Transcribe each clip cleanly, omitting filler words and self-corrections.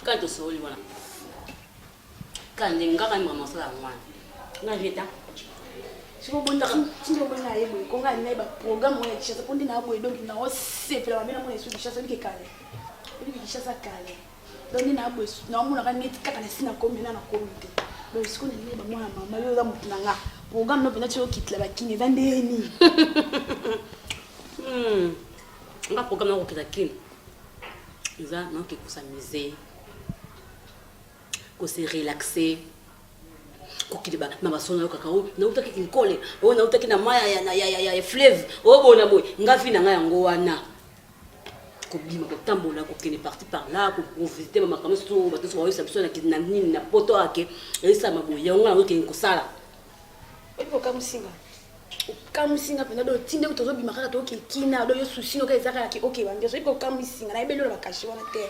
Quand tu sors, voilà. Quand les gars ont commencé à voir, on a vu ça. Si vous voulez qu'on a un programme, on a chassé pour dire donc il n'a pas c'est la même chose que chasse qui calé. Il dit chasse calé. Donc il n'a pas non on a gagné quatre années na comité na comité. Donc ce qu'on est ba moi maman yo za mutunanga. Programme no pena tshio kitla ba kini za ndeni. On a programme na kitla kini. Iza non que s'amuser. Ko se relaxer. Kokiliba mama sona kakao na utaki kinkole o na utaki na maya ya fleuve o bona boy ngafi na nga yango wana ko bima ko tambola ko kene parti par là ko visiter mama kama so bato so wisa biso na nini na poto ake esa maboya yango na ko sala epo kamusinga pena do tinde utozo bima kaka to kina do yo susi no ka ezaka ya ki okay bange so epo kamusinga na ebelo la kashi wana te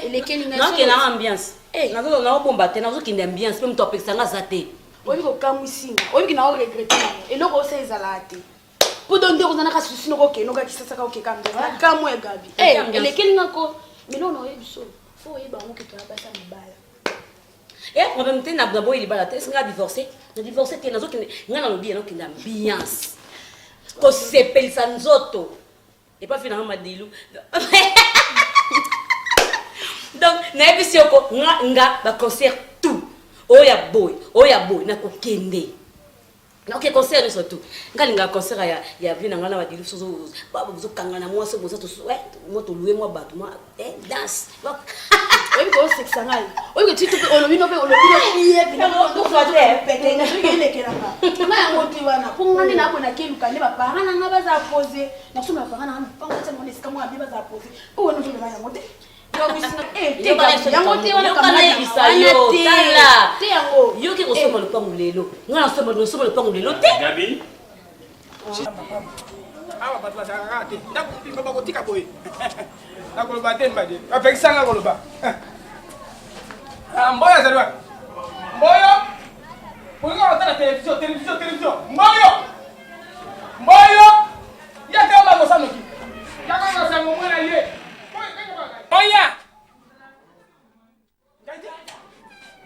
elekeli na so na ambiance na zo na bomba te na zo kinde ambiance pe mto apekisa nga zate oyi ko kamusinga oyi na o regretter na eloko o se ezalate podo ndeko zana ka susi no ko ke no ka kisasa ka okay kambe kamwe gabi elekeli ngako melo na oyi biso fo oyi ba ngo ke to abasa mbala on va mettre na boy libala te singa divorcer na divorcer te na zo kinde nga na lobi na kinde ambiance ko sepelisa nzoto et pas finalement madilu donc na episio ko nga ba concert tout oya boy na ko kende na ok concert ni surtout ngalinga concert ya vina ngana ba dilu sozo baba buzo kangana mwase boza to moto louer moi bato moi danse oyi ko sexa ngai oyi ko tito olobino iye bina ko fate pete na ngile kelanga na yango tiwana ko ngani na bona keluka ne ba parana nga baza poser na soma parana na panga tsa mone sika mo abi baza poser o wona to na yango te yango te wana kama yo tala te yango yo ke kosoma lupangu lelo ngana soma lupangu lelo te Gabi awa batwa sanga te ndakuti baba ko tika boy nakoloba te mbade apekisanga koloba mboya zalwa mboyo kuliko watana television mboyo ya kama ngosano ki ya kama ngosano mwana ye oya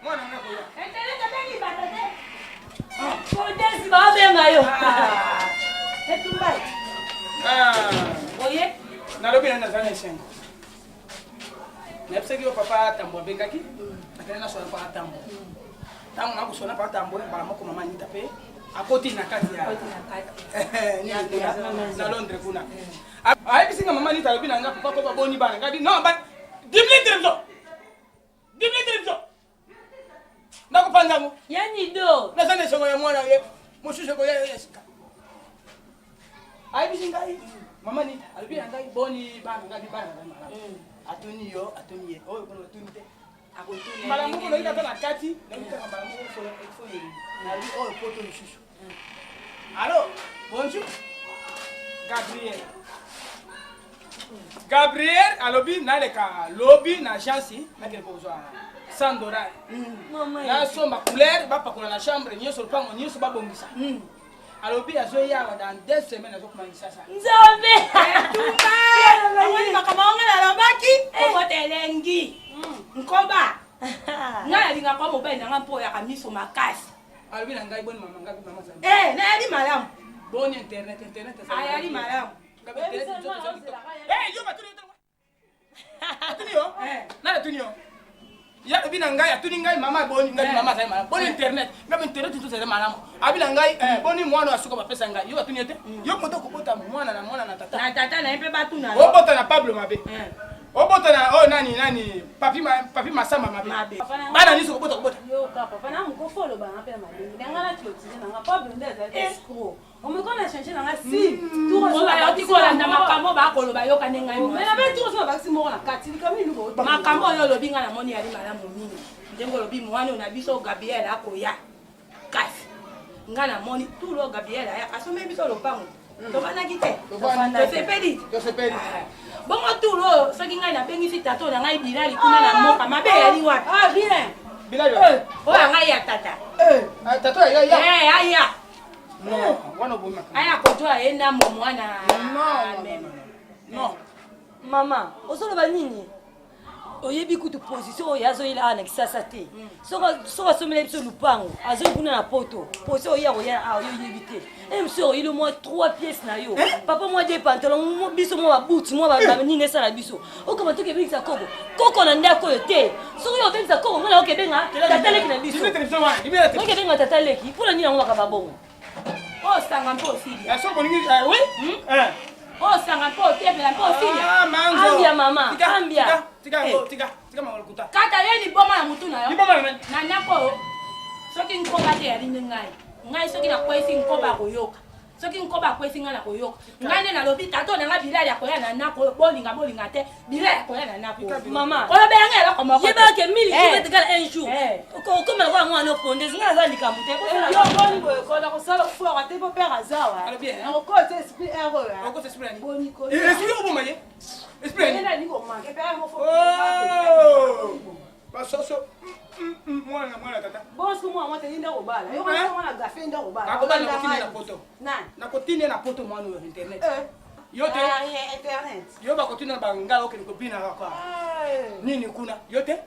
mwana ngako ya enteleka bengi batate ko desi ba benga yo etumbai oye nalobi na nazana esengo nepseki yo papa tambo bengaki atena sona pa tambo tango na kusona pa tambo bala moko mama nita pe akoti na kati ya na Londres kuna ai bisinga mama nita lobi na nga papa ko boni bana ngadi no ba dimli television na kupanga mo yani do nazana esengo ya mwana ye mushushe ko ya yesika ai bisinga mama nita lobi na ngai boni bana ngadi bana mala atuni ye oyo kono atuni te akotuni mala moko no ita na kati na ita mala moko fo yeri na li oyo poto lisusu allo bonjour Gabriel alobi na leka lobby na agence na kele ko zo $100 na somba couleur ba pakola na chambre nyoso pango nyoso ba bongisa alobi azo yawa dans 2 semaines azo kumangisa sa nzombe tuba wani makamanga na lobaki o telengi nkoba ngala linga kwa mobile na ngampo ya kamiso makasi alobi na ngai boni mama ngabi mama sa na yali malamu boni internet sa ayali malamu yo batuni yo na batuni yo ya bina ngai atuni ngai mama boni ngai mama sai mama boni internet ngabe internet to sai malamu abina ngai boni mwana asuka ba pesa ngai yo atuni ete yo moto ko bota mwana na tata na mpe batu na o bota na Pablo mabe o bota na nani papi masama mabe bana niso ko bota yo papa na mko follow ba ngape mabe ngana tlotize na Pablo ndeza escroc on me connaît changer na si tout on va yoti ko landa makambo ba koloba yo kanenga yo mais na be tout so ba simo na kati kami lugo makambo yo lobi ngana moni yali malamu mingi ndengo lobi mwana na biso Gabriel akoya kasi ngana moni tout lo Gabriel aya asome biso lopango to bana kite to sepedi bongo tout lo soki ngai na bengi tato na ngai bilali kuna na moka mabe yali wapi bien bilali o ngai ya tata tato ya aya Non, wana bomi makamba. Aya kotoa ena mwana. Non. Maman, ozoloba nini? Oyebi kutu position oyo azoyela ana kisasa te. Soka somela biso lupango, azokuna na poto. Position oyo oya oyebi te. Monsieur oyilo moi 3 pièces na yo. Papa moi des pantalons, biso moi babuti, moi ba nini sala biso. Okoma to kebisa koko. Koko na ndako yo te. Soki yo benza koko mona okebenga tataleki na biso. Okebenga tataleki, pula nini ngo makababongo. Oh sanga mpo osili. Ya soko ningi oui? Oh sanga mpo otebela mpo osili. Ah manzo. Ambia mama, ambia. Tika malukuta. Kata ye ni boma ya mutu na yo. Ni boma na na ndako soki nkoba te yali ngai. Ngai soki na kwesi nkoba koyoka. Soki nkoba kwesi nga na koyoka. Ngai na lobi tato na bilali ya koya na nako bolinga te. Bilali ya koya na nako. Mama. Ola be nga la komo. Yeba ke 1000 km égale un jour. Comme la moi no fonde, nga za likamute. Yo bongo ko la ko sala fora te po père azawa. Na ko te esprit erreur. Oko te esprit ni. Boni ko. Esprit ko bomaye. Esprit ni. Ela ni ko manke père mo fo. Oh! Ba so mwana tata. Bon ce moi te nda ko bala. Yo ko na gafe nda ko bala. Ako bala ko na poto. Nan. Na ko tine na poto mwana yo internet. Yo te. Internet. Yo ba ko tine ba ngalo ke ko bina kwa. Nini kuna? Yo te.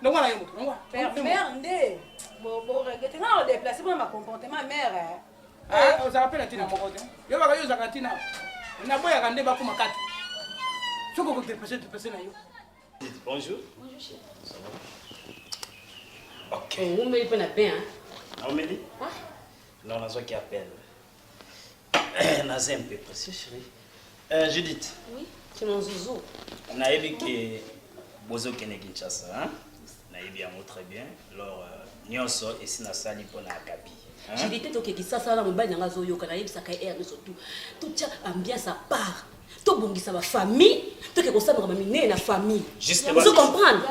No mwana yo mutu. No. Merde. Bon regretter na o déplacer moi ma comportement mère. Ah, on rappelle tina moko te. Yo ba yo za tina. Na boya kande ba kuma kati. Soko ko te na yo. Bonjour. Bonjour, chef. Ça va? Ok. On me dit bien, hein? On me dit? Non, on a qui appelle. Nazem peu précis, chérie. Judith. Oui, c'est mon zouzou. Naïbi qui bozo kene Kinshasa, hein? Naïbi à moi très bien. Alors, nyonso ici na sali pour na akabi. J'ai dit que Kinshasa na mobile na ngazo yo kana yebisa kai air surtout. Toute ambiance à part. To bongisa ba famille, to ke kosaba ba mine na famille. Vous comprendre?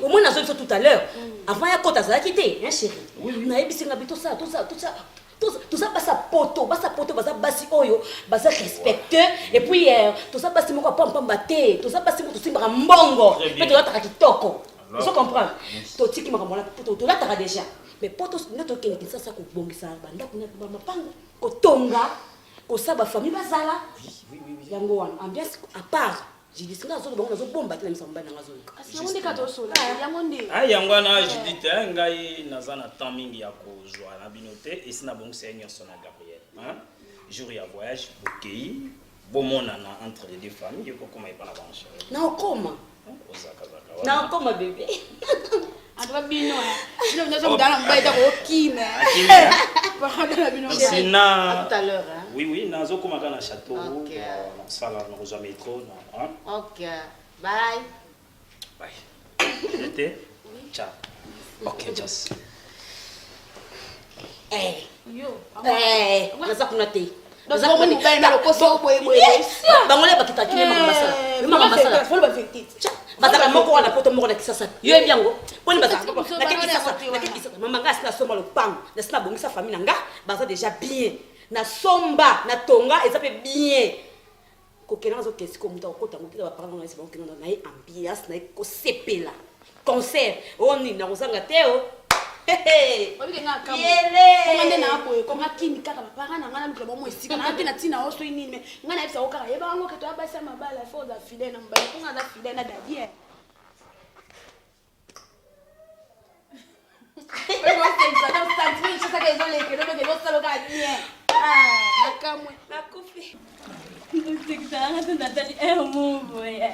Au moins nazo tout à l'heure. Avant ya kota za quitté, hein chérie. Na yebisa nga bito ça, tout ça basa poto, basa basi oyo, basa respecteur et puis tout ça basi moko pam baté, tout ça basi moko simba mbongo. Mais to la kitoko. Vous comprendre? To tiki makambo la to la tara déjà. Mais poto neto ke Kinshasa ko bongisa banda kuna mapango, ko tonga. Kosaba famille bazala. Oui. Yango wana ambiance à part. J'ai dit nga zo bango zo bomba tena misamba na ngazo. Yango ndika to sola. Yango ndi. Ah yango na Judith ngai nazana temps mingi ya ko joa na binote et sina bon seigneur sona Gabriel. Hein? Jour ya voyage bokei bomona na entre les deux familles yoko koma ipana banche. Na okoma. Ozaka. Na okoma bébé. Adwa bino ya. Ndio ndio mdala mbaita ko kime. Sina tout à l'heure hein. Oui, nazo koma kana château. OK. Sala na rejoindre métro na. Hein? OK. Bye. J'étais. Ciao. OK, just. Naza kuna te. Naza kuna te. Na lokoso boye. Bangole bakita kile makambasa. Makambasa. Folo ba fekiti. Bazaka moko wana poto moko na Kisasa. Yo ebiango. Poni bazaka na Kisasa. Mama ngasi na somba lopango. Na sina bongisa famille nanga, baza déjà bien. Na somba, na tonga ezape bien. Kokena zo kesi ko muta okota ngokita ba paranga na sima kokena na ambiance na ko sepela. Concert. Oni na kozanga teo. Obi nga kamu. Komande na apo ko makini kaka ba paranga ngana mklobo mo esika na tina tina oso inini me ngana yebisa okaka yeba ngo keto abasa mabala fo za fidèle na mbali kunga za fidèle na dadie. Pero c'est ça dans sa vie, je sais que ils ont les que l'autre ça le gars bien. Ah, na kamwe. Na kofi. Ntikitanga tunatali move ya.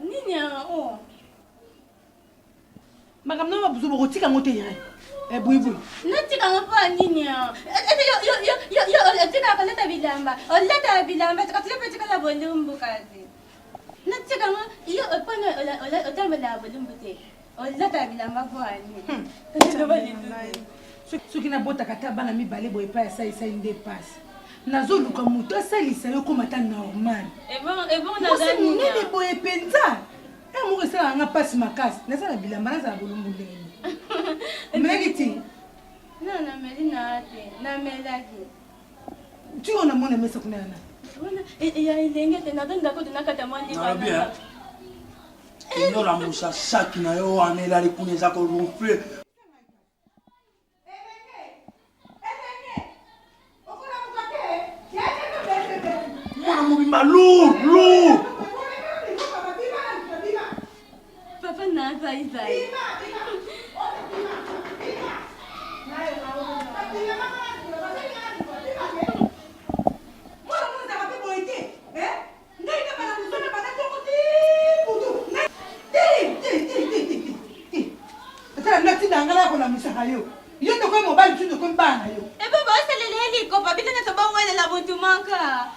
Nini ya oh. Makamna mabuzo bokotika ngote yere. Buibui. Natika ngapa nini ya. Yo tika kaleta bilamba. Oleta bilamba tukatile petika la bolumbu kazi. Natika ngo yo pana otambe la bolumbu te. Oleta bilamba kwa ni. Soki na bota kata bana mibale boye pa ya sai nde passe. Nazoluka muto asalisa yo komata normal. Et bon na gani. Nini boye penza. Mo resala nga passe makasi. Nasala bilamba nazala bolumbu ndenge. Meliti. Non, na melina ate. Na melaki. Tu ona mona mesa kunana. Ya ilenge tena donda ko tunakata mwandi bana. Na bien. Ignora musa saki na yo anela likuneza ko rumple. na lourd. Papa na zai.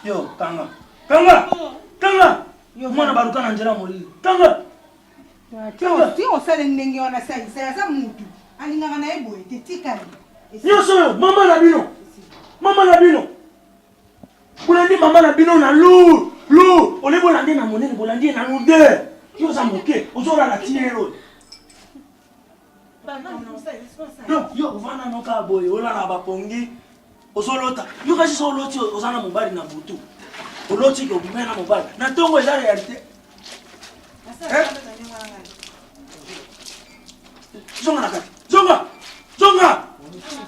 Yo, kanga. Mwana baruka na njera molili. Kanga. Ti osale ndenge wana sai za mutu. Alinganga na ebo ete tikali. Nyoso, mama na bino. Bolandi mama na bino na lourd. Ole bolandi na monene, bolandi na lourdeur. Yo za moke, ozora la tiero. Yo, vana no ka boy, ola na bapongi. Ozolota. Yo kasi so loti ozana mobali na butu. Oloti ko bimena mobali. Na tongo eza realite. Zonga na kati.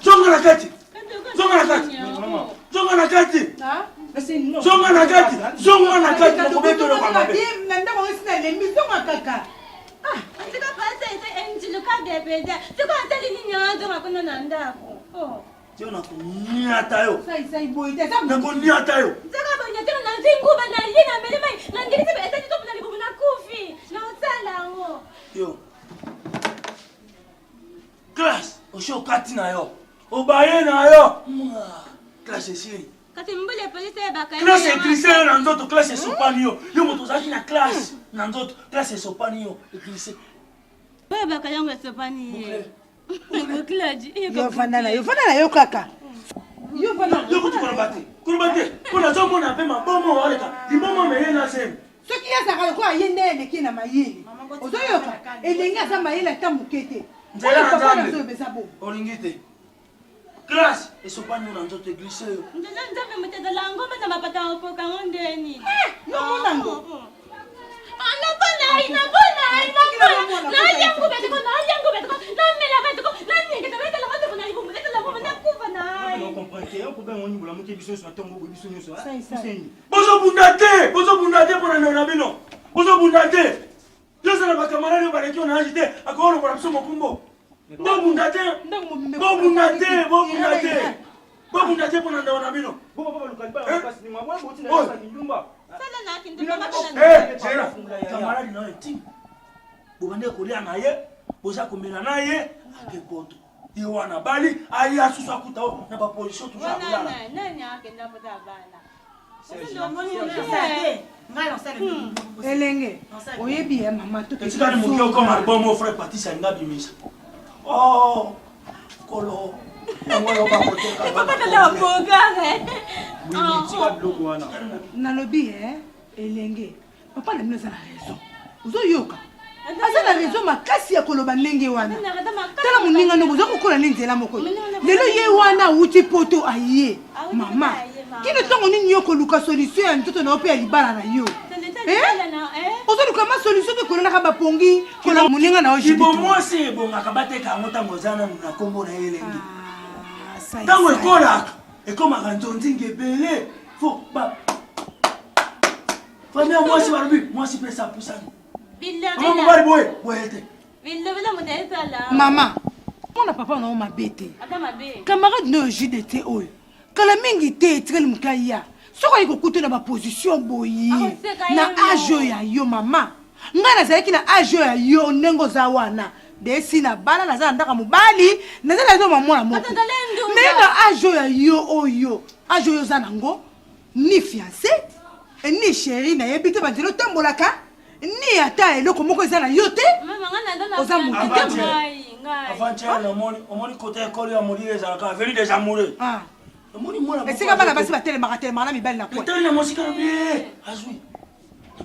Zonga na kati. Mokobeto lo kwa mabe. Nanda mo sina lembi zonga kaka. Ndika pasa ite enjilo ka bebede. Ndika atali ni nyanzo makona na ndako. Tio na kunyata yo. Sai boy te za. Na kunyata yo. Ndika banya tena na zinguba na lina mbele mai. Na ndika tebe etati topu na libubu na kufi. Na usala ngo. Yo. Class, osho kati na yo. Obaye na yo. Class esiri. Kati mbele polisi ya baka. Class écrisé na nzoto, class esopani yo. Yo moto zaki na class na nzoto, class esopani yo, écrisé. Wewe baka yangu esopani ye. Buklaji. Yo fanda na yo kaka. Yo fanda. Yo kutu kolobate. Kona zo mona pe mabomo waleka. Libomo meye na sem. Soki ya saka ko ayende eleki na mayele. Ozoyoka elengi aza mayele ata mokete. Nzela nzambe. Zo besa bo. Olingite. Class esopani yo na nzoto écrisé yo. Ndela nzambe muteza la ngoma na mapata opoka ngondeni. Yo mona ngo. Anabona. Na yangu betiko. Na mela betiko. Na nyenge tabeta la matu na libumu. Eta la mama na kufa na. Non comprendre. On peut pas on ngula muke biso so tongo biso nyoso. Bozo bundate pona na bino. Bozo bundate. Yo sana bakamara yo baleki on agité akolo pour biso mokumbo. Bo bundate pona na bino. Bobo lukali ba pasi ni mwa boti na sa kindumba. Sala na kindumba makana. Jera. Kamaradi na team. Bobande kolia na ye, boza komela na ye, akepoto. Yo wana bali, ayi asusu akuta na ba position tout ça. Nani akenda pota bana. Elenge. Oyebi ya mama to. Etika ni mukio comme album mon frère Patrice Ngabi Misa. Oh, kolo. Papa tata bogare. Nalobi elenge. Papa na mino za na raison. Uzoyoka. Aza na raison makasi ya koloba ndenge wana. Tala muninga no bozo kokola nzela moko. Lelo ye wana uti poto aye. Mama. Kino tongo nini yo koluka solution ya ntoto na ope ya libala na yo. Ozo luka ma solution ke kolona ka bapongi kola muninga na oji. Ibo mwasi bonga kabate ka ngota ngozana na kombo na elenge. Tango ekola ekoma kantonzi ngebele fo ba. Famia mwasi barubi mwasi pesa pusana. Maman, mon papa n'a pas bête. Camarade ne joue de thé. Quand la mingi thé très mukaya, so ko ikukuta na ba position boyi. Na ajo ya yo mama. Ngana zaki na ajo ya yo nengo za wana. Desi na bana na za ndaka mubali, na za zo mama moko. Mais na ajo ya yo oyo, ajo yo za nango ni fiancé, ni chérie na yebite ba dilo tambolaka. Ni ata eloko moko eza na yo te. Oza mutu te. Avant-hier omoni côté école ya moli ezalaka venu des amoureux. Ah. Omoni mwana. Esika bana basi batelemaka na mibali na kwa. Tele mosika bien. Azui.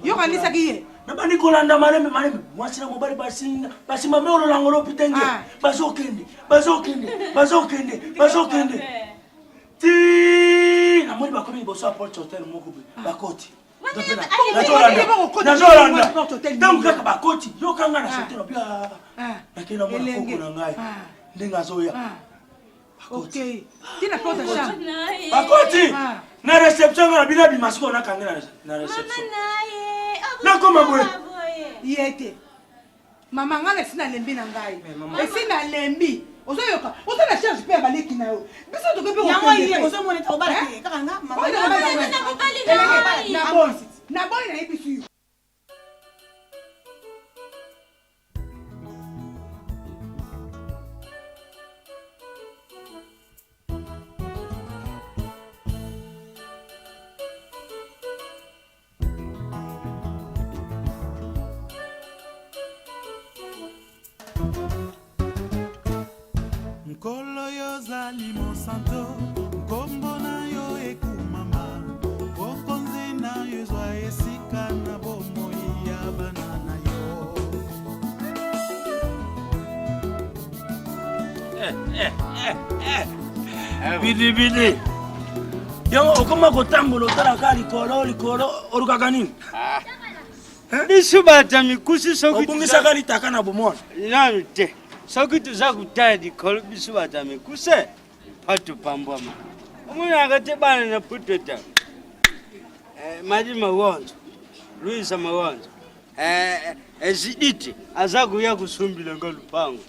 Yo kanisaki ye. Na bani kolanda maleme mwasi na mobali basimba meolo na ngolo pitenge. Bazokende. Ti na moli bakomi boso approach hotel moko bakoti. Nazolanda. Donc kaka bakoti yo kanga na sote na bia. Nakena mwana koko na ngai. Ndenga zoya. OK. Tina kota shamba. Bakoti. Na réception na bina bimasiko na kangela na réception. Na koma boye. Yete. Mama ngana sina lembi na ngai. Sina lembi. Ozoyoka. Ozona charge pe baleki na yo. Biso to kepe yango ye ozomona ta obala ke kaka nga mama. Na boy na ebisu. Nkolo yo zali Monsanto, nkombo na yo ekumama, bokonzi na yo ezwa esika na bomoi ya bana na yo. Bidi. Yango okoma kotambola otalaka likolo olukaka nini? Biso bata mikusi soki obungisaka litaka na bomwana. Nani te. Soki tuza kutaya likolo biso bata mikuse patu pambwama. Omuna akate bana na putota. Maji mawonzo. Luisa mawonzo. Eziditi aza kuya kusumbila ngolupango.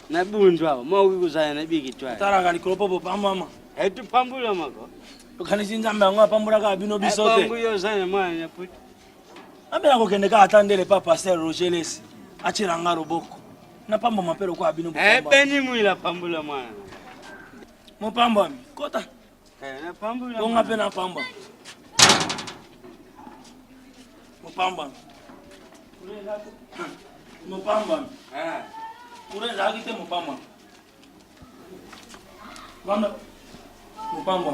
Na bundwa mawi kuzaya na bigitwa. Talaka likolo popo pambwama. Etu pambula mako. Okanisi nzambe yango apambula ka bino bisote. Pambuyo zana mwana na putu. Ambe nakokende ka atandele pa Pasteur Rogelesi. Achiranga roboko. Na pamba mapelo kwa bino bopamba. Beni mwila pambula mwana. Mopamba mi. Kota. Na pambula. Onga pe na pamba. Mopamba. Mopamba. Kureza akite mopamba. Vanda. Mopamba.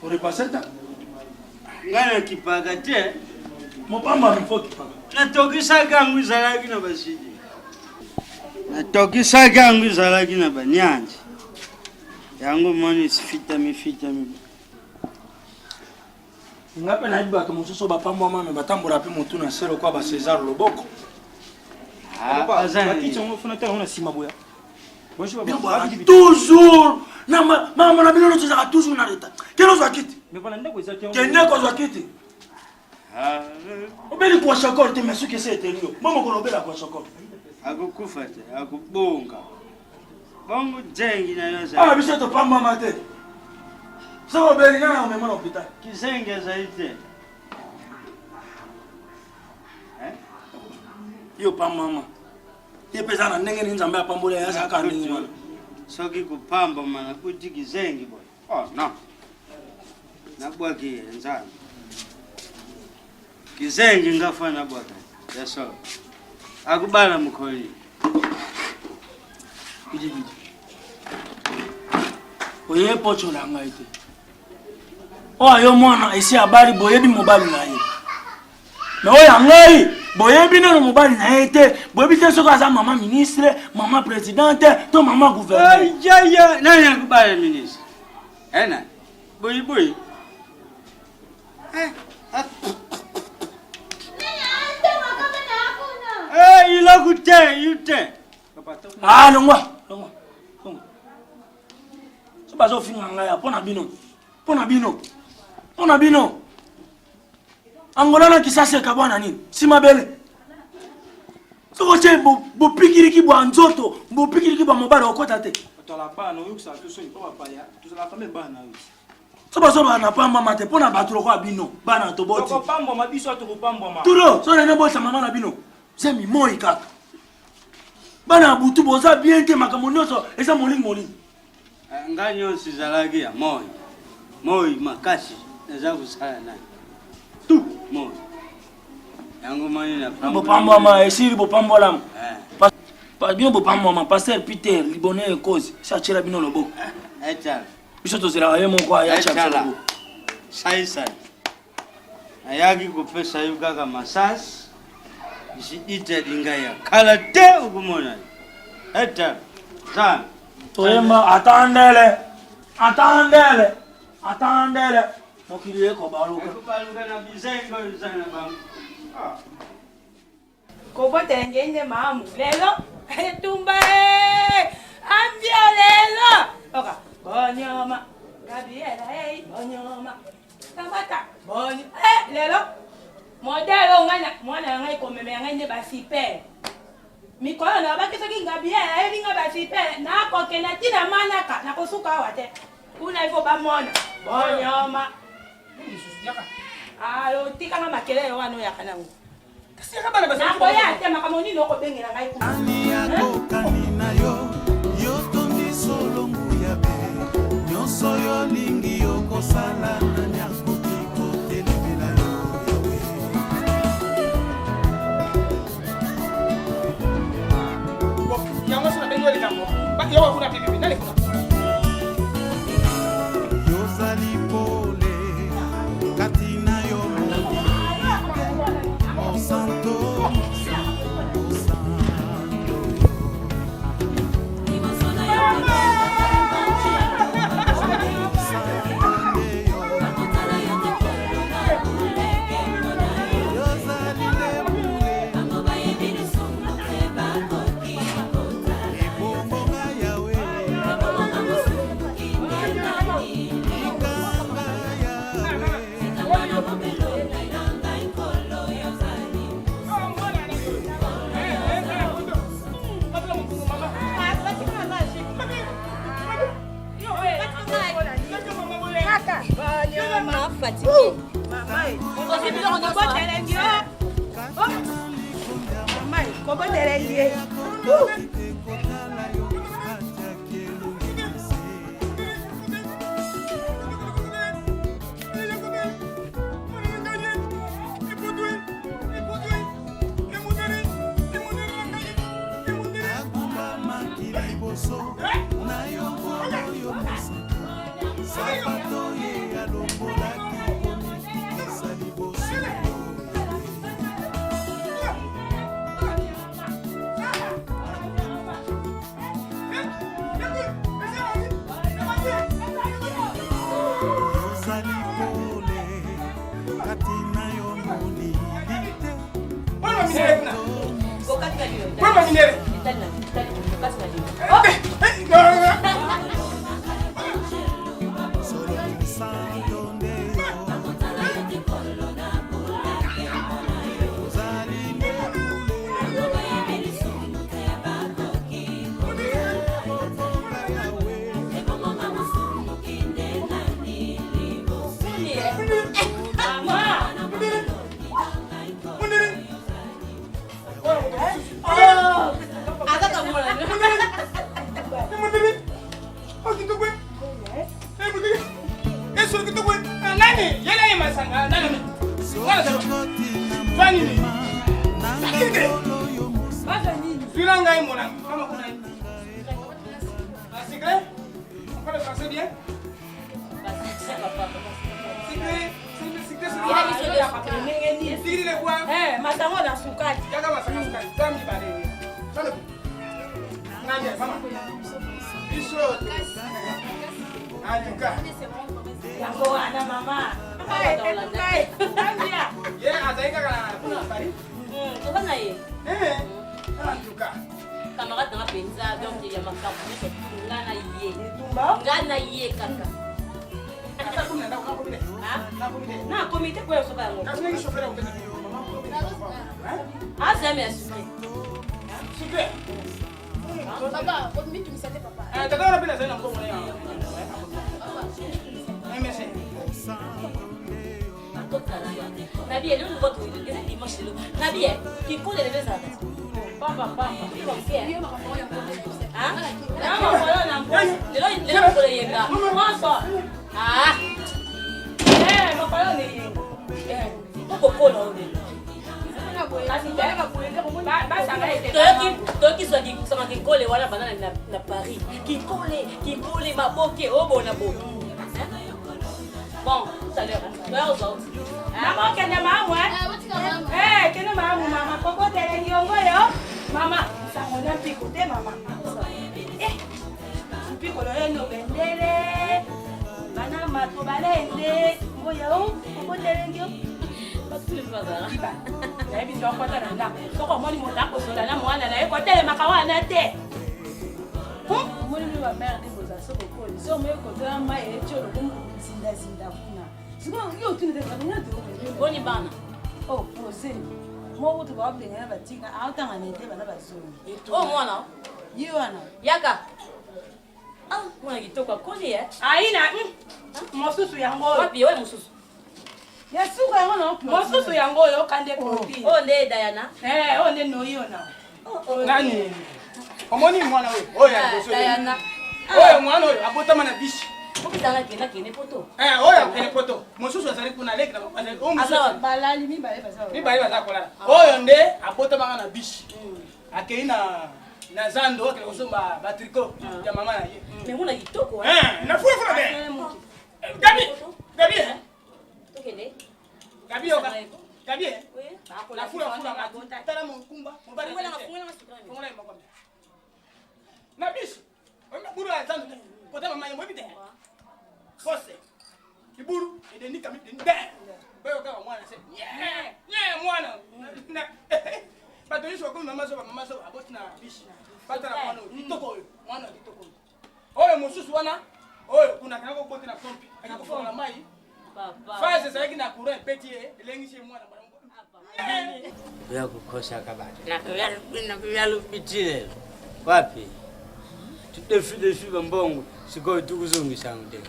Urepaseta? Ngana kipaga te. Mopamba mfo kipaga. Natokisa kangu zalaki na basidi. Natokisa kangu zalaki na banyanji. Yango moni sifita mi. Ngape na iba kamusoso bapambwa mame batambola pe mutu na selo kwa ba César Loboko. Bakiti on fona ta on sima boya. Toujours na mama na bino tozaka toujours na leta. Keno za kiti? Mais voilà ndeko ezaki. Kende ko za kiti? Obeli kwa shakol te mesu ke se etelio. Mama ko lobela kwa shakol. Akukufa te, akubonga. Bongo jengi na yoza. Biso to pamba mate. Sawa obeli na umema na hospital. Kisenge zaite. Yo pamba mama. Ye pesa na ndenge nzambe apambole ya saka ndenge wana. Soki kupamba mana kuti kizengi boy. Oh no. Nabwaki nzana. Kizengi ngafana bwaka. That's all. Akubala mkholi. Bidi. Oye pocho la ngaite. Ayo mwana esi habari boyebi mobali na ye. Na oya ngai boyebi no mobali na ye te. Boyebi te soko aza mama ministre, mama présidente, to mama gouverneur. Ya nani akubala ministre? Ena. Boy. Ila kute, yute. Longwa. So bazo finga ngaya pona bino. Angola na kisase ka bwana nini? Simabele. Soko che bo pikiriki bo nzoto, bo pikiriki bo mobali okota te. Tola bana oyukisa tuso ipa paya. Tuzala fame bana yo. So bazo bana pamba mate pona batro kwa bino, bana to boti. Ko pamba mabiso to pamba ma. Turo, so na bo sa mama na bino. Zemi moi kaka. Bana butu boza bien te makamonyoso, eza moling. Nganyo sizalagi ya moi makasi eza kusala na tu moi yango mani na pamba pamba ma esiri bo pamba lam pas bien bo pamba ma Pasteur Peter libonné cause ça tira bino loboko eta biso to zela yemo kwa ya cha loboko sai ayagi kupesa yuka kama masas isidite dingaya kala te ukumona eta ta toyemba atandele mokili ko baluka na bizengo zana bam Kobota ngenge mamu lelo tumba ambia lelo oka bonyoma Gabriela, hey, bonyoma. Tabata, bony. Lelo. Modelo ngana, mwana ngai komeme ngai ne basipe. Mikolo na bakisa ki Gabriela, elinga basipe, na kokena tina manaka, na kosuka wate. Kuna ifo ba mwana. Bonyoma. Alo, tika nga makele yo wano yakana ngo. Kasi ka bana basa. Na koya te makamoni no ko bengela ngai ku. Ani akokani na yo, yo tondi solongu ya be. Nyonso yo lingi yo kosala na nyakoki kotelemela yo yawe. Yango sona bengo likambo. Baki yo kuna pipi nani kuna. Yo zali pole katina yo Monsanto. la soko so mo kotela mai echolo zinda kuna siko yo tuni de kabina de boni bana oh pose mo wutu ba benga ba tika autanga ne de bana ba zoni oh mwana yiwana yaka mwana kitoko koni aina mosusu yango wapi wewe mususu ya suka yango no mosusu yango yo kande kopi oh nde Diana oh nde no yona nani omoni mwana wewe oya boso Diana oya mwana oyo abotama na bishi okitanga kene poto oya kene poto mosusu azali kuna leki na o mosusu balali mibale baza kolala oyo nde abotama na bishi akei na zando akele kosomba ba tricot ya mama na ye mais mwana kitoko na fula be Gabi tokende Gabi yoka Gabi la fula tala mkumba mbali ngwana ngafungula masukani ngona mbakwambe na bishi buru ya zando kota mama yemo bide fose iburu edeni kami de bayo kama mwana se mwana na bato yisho kwa mama so aboti na bishi bata na mwana kitoko mwana kitoko oyo mususu wana oyo kuna kana kokoti na pompi akakufunga mai papa faze sasa kina kura peti elengishe mwana ya kukosha kabati na kuyalo pitile wapi tudefile mbongo siko tukuzongisha ngudeni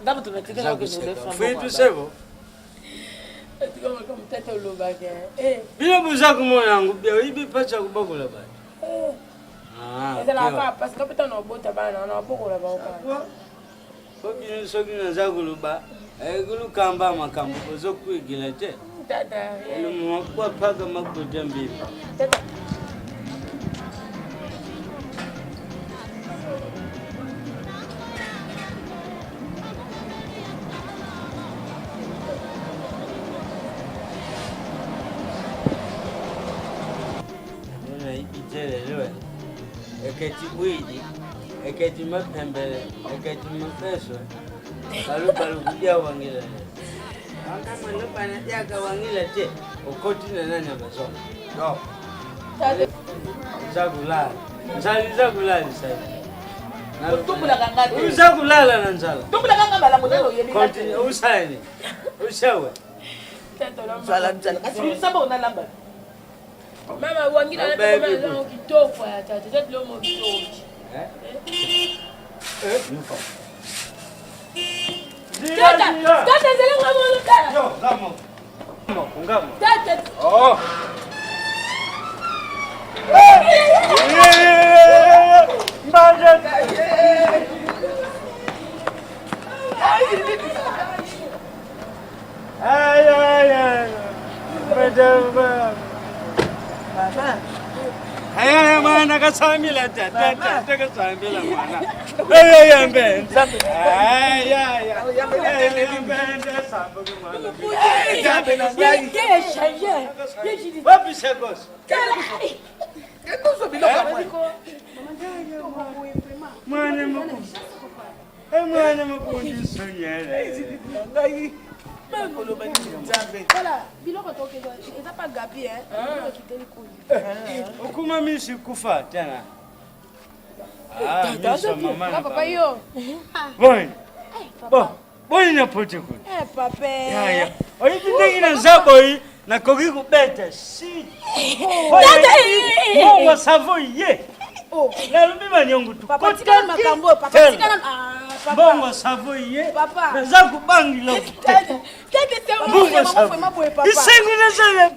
ndapo tunatika kwa ndefa fitu sebo kama mtata ulobake bila buzaku mwanangu bia ibi pacha kubogola bati ezala papa sikapita na bota bana na bogola ba okala Kobi sogina zaguluba egulukamba makambo bozokwigila te tata lumu kwa paga makuja mbibi tata na ijelelewe eketi bwiji eketi mapembele eketi mapeso kalu kuja wangila kama lopana jaga wangila te okoti na nani amazoma no zagulala zagulala sasa tukula kangati uzakulala na njala tukula kanga bala modelo yebi continue usaini ushawe tata la mzala kasi sabo na lamba mama wangila na kama leo kitoko ya tata tata leo mo kitoko Tata zelenga mwana tata. Yo, ngamo. Ngamo. Tata. Oh. Mbaje. Ay. Madam. Mama. Ay mana kasamila tata kasamila mana. Ay mbe. Ay. Wapi segos? Mwana mkundi sonyele. Voilà, biloko tokeza eza pas gapi kiteli kuli. Ukuma misi kufa tena. Tata papa yo. Boy. Boy na pote kuli. Papa. Ya. Oyitingi na zaboyi na kogi kubeta. Si. Tata. Mo savoye. Oh, na lubiba nyongo tu. Papa tika makambo, papa tika Bongo savoye. Papa. Na zaku bangi lo. Tata c'est moi papa. Isengu na sana.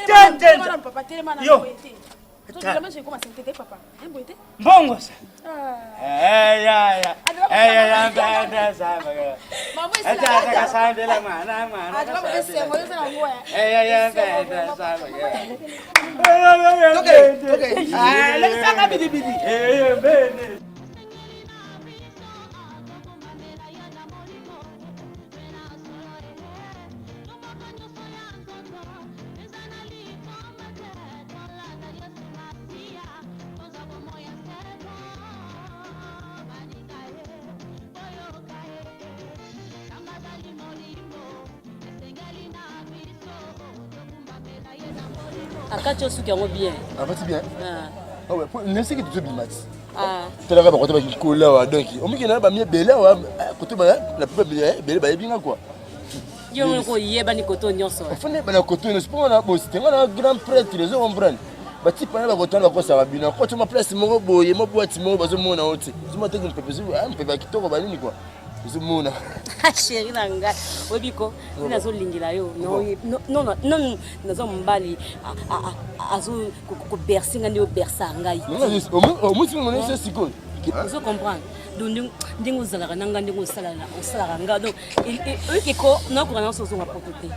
Tata. Papa tellement na boité. Toi, j'ai commencé à t'aider, papa. Hein, boité? Bongo ça. Ah. Maman, c'est Akacho suki yango bien. Ah, va-t-il bien? Ah ouais, ne sais que tu te bimates. Tala ba côté ba kikola wa donc omiki na ba mi bela wa côté ba la peu bela ba yebinga quoi. Yo ko yeba ni koto nyonso. Ofane ba na koto no sport na boss tenga na grand prêtre les comprendre. Ba ti pa na ba koto na ko sa bina ko to ma place mo boye mo boati mo ba zo mona oti. Zo ma te ko pepe zo mpe ba kitoko ba nini quoi. Zo mona. Chérie nanga obiko ina zo lingila yo non nazo mbali azo ko bersinga ndio bersa ngai. Au moins mon c'est siko. Vous comprenez? Donc ndingo zalaka nanga ndingo sala nga donc il ko na ko na so so ngapotote.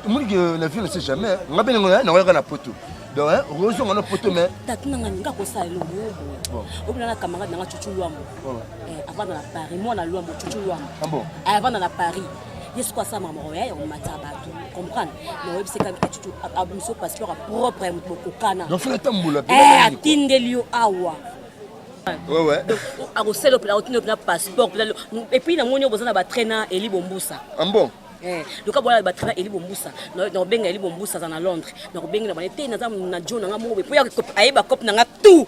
Moi que la vie ne sait jamais. Ngabe ngona na ko na poto. Donc hein, rozo ngona poto mais tatuna nga ko sala lo bo. Obina na camarade nga chuchu lwamo. Avant dans la Paris, moi na lwamo chuchu lwamo. Ah bon? Avant dans la Paris. Yes quoi ça maman ouais on mata bato. Comprendre? Mais ouais c'est comme chuchu abumso passeport propre mo kana. Donc faut tamboula. Atindelio awa. Ouais. Donc à Rossel au passeport et puis na monyo bozana ba traîner Eli Bombusa. Ah bon? Donc voilà ba traîner Eli Bombusa. No benga Eli Bombusa na Londres. Donc benga na banete na na John nga mo po ya ayeba cop na nga tout.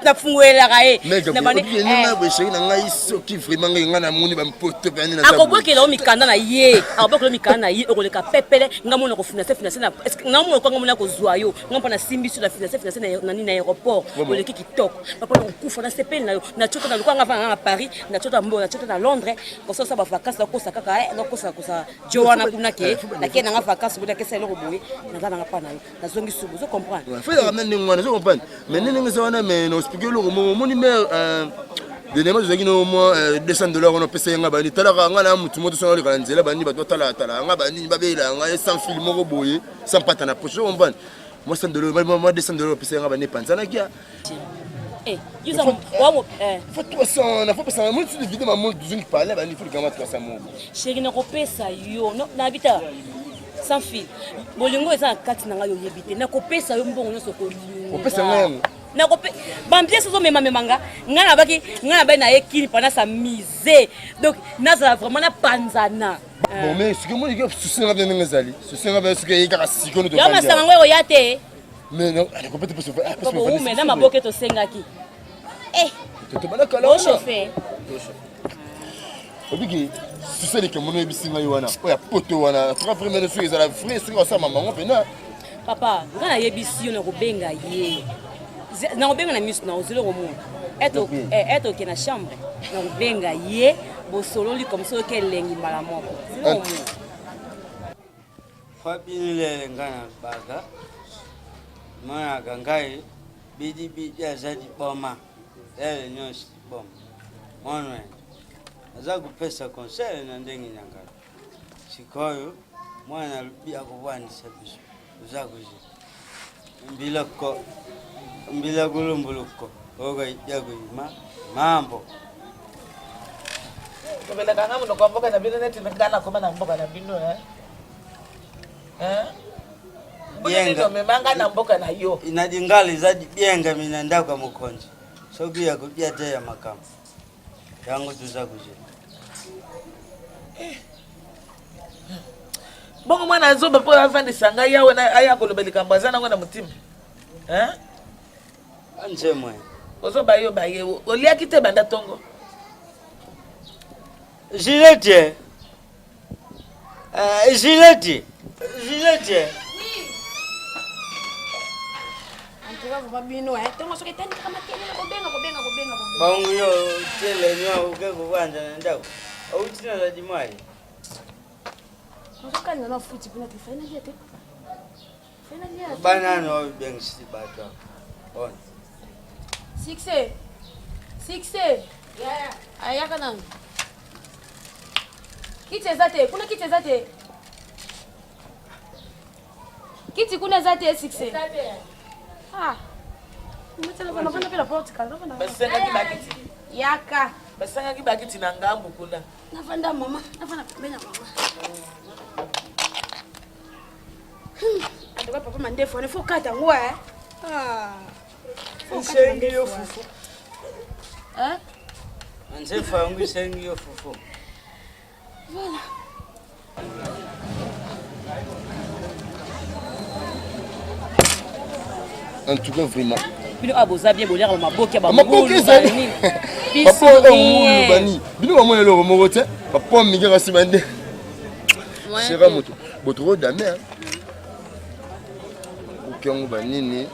Na funguela kae. Na banete na ba chéri na ngai soki vraiment nga na moni ba mpoto ba ni na sabu. Akobwa ke lo mikanda na ye. Akobwa ke lo mikanda na ye okoleka pepele nga mo na ko financer na nga mo ko nga mo na ko zwa yo. Nga pa na simbi sur la financer na ni na aéroport. Oleki kitoko. Papa na kufa na sepel na yo. Na chota na luka nga va na Paris, na chota mbo na chota na Londres. Ko so sa ba vacances na ko sa kaka na ko sa Joana kuna ke na ke na nga vacances bo na ke sa lo boye na za na pa na yo. Na zongi subu zo comprendre. Faut la ramener ngwana zo comprendre. Mais nene ngwana mais no expliquer le mon numéro de nema zaki no mo $200 on pesa nga bani tala nga na mutu moto so le kanzela bani ba tala nga bani ba bela nga sans film moko boye sans pata na poche on vend moi $100 moi $200 pesa nga bani panzana kia you some faut 300 na faut pesa moi tu vidéo ma monde 12 parler bani faut gama 300 mo chéri na ko pesa yo no na bita sans fil bolingo eza kati na nga yo yebite na ko pesa yo mbongo nyonso ko ko pesa nga na ko bambie so mema memanga ngana baki ngana ba na ekini pendant sa misée donc naza vraiment na panzana bon mais ce que moi je suis nga bien ngazali ce nga ba ce que yaka sikono to yo masanga ngwe yate mais non elle ko peut pas parce que mais na maboke to sengaki to bana kala o chauffeur obiki susele ke mono ebisinga yona oya poto wana trois frères mais sur la frère sur ça maman pena papa ngana yebisi yo na kobenga ye na kobenga na miss na ozelo romo eto ke na chambre na kobenga ye bosololi comme ça ke lengi mala moko zelo romo fabile ngana baga mana gangai bidi azadi boma ele nyonsi bom monwe azaku pesa conseil na ndengi nyangala sikoyo mwana lubi akubwanisa biso uzakuji mbila gulumbuluko oga yakuima mambo kobela kanga muno kwa mboka na bino neti ngana koma na mboka na bino Yenga memanga na mboka na yo inadingali zadi bienga mina ndaka mukonje sogi ya kudia ya makamu yangu tuzakuji bongo mwana nzoba po avandi sanga yawe na aya kolobelika mbazana ngona mutima anje mwe ozoba yo ba ye olia kite banda tongo Gilette Gilette Babino tongo soke tani kama tele ko benga bangu yo tele nyo uke kubanza na ndako autina za dimali Musoka ni na futi kuna tifanya yete bana no bengsi bato on 6 yeah ayaka nan kiti zate kuna kiti zate kiti kuna zate 6 Mwana pela porte kala na basanga kibakiti yaka basanga kibakiti na ngambu kuna navanda mama navanda pembeni mama Atoka papa mandefu ne faut kata ngwa sengi yo fufu anze fangu sengi yo fufu voilà en tout cas vraiment bino aboza bien bolera maboki ba maboki ezali biso ni bani bino ba mona loko moko te ba pomme mingi kasi bande sera moto botro damer okengo banini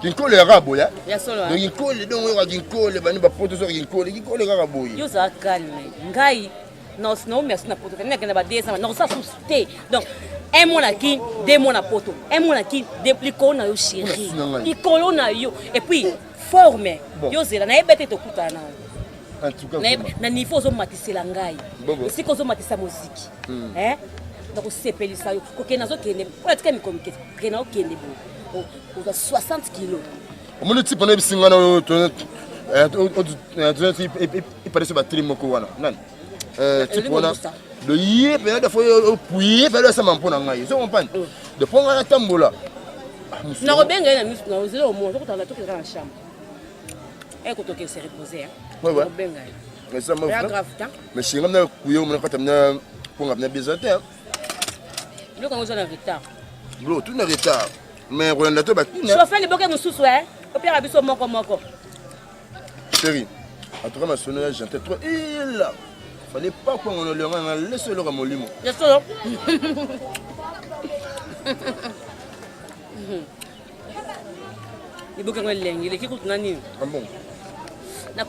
kinkole ya boya ya solo donc kinkole donc yo kinkole bani ba poto so kinkole kaka boya yo za calme ngai non merci na poto kana kana ba desa non ça souste donc un mois qui, 2 mois na poto, un mois qui, dépliquons na yo chéri, icolo na yo, et puis forme, yo zela na ebete to kutana. En tout cas, na niveau zo matisse la ngai. Si ko zo matisse musique, hein? Donc c'est pelisa yo, ko ke nazo kende, on tika mi communiquer, ke na o kende bo. O 60 kg. O mo tipo na bisinga na to il paraît se battre moko wana. Nan. Tipo na le yé peut des fois pouiller faire ça man pona ngai so comprendre de prendre la tambola na robenga na misu na zelo mo to kutala to kira na chambre e ko to ke se reposer ouais robenga mais ça me grave mais chéri na kuyo mo kata na ponga na bizater le quand vous en retard bro tout na retard mais Rolanda to ba kina chauffeur le boke mususu o père abiso moko chéri en tout cas ma sonnerie j'entends trop il là fallait pas qu'on le rende laisse le ramolimo ya solo ni boke ngwe lengi le kiko tunani ah bon na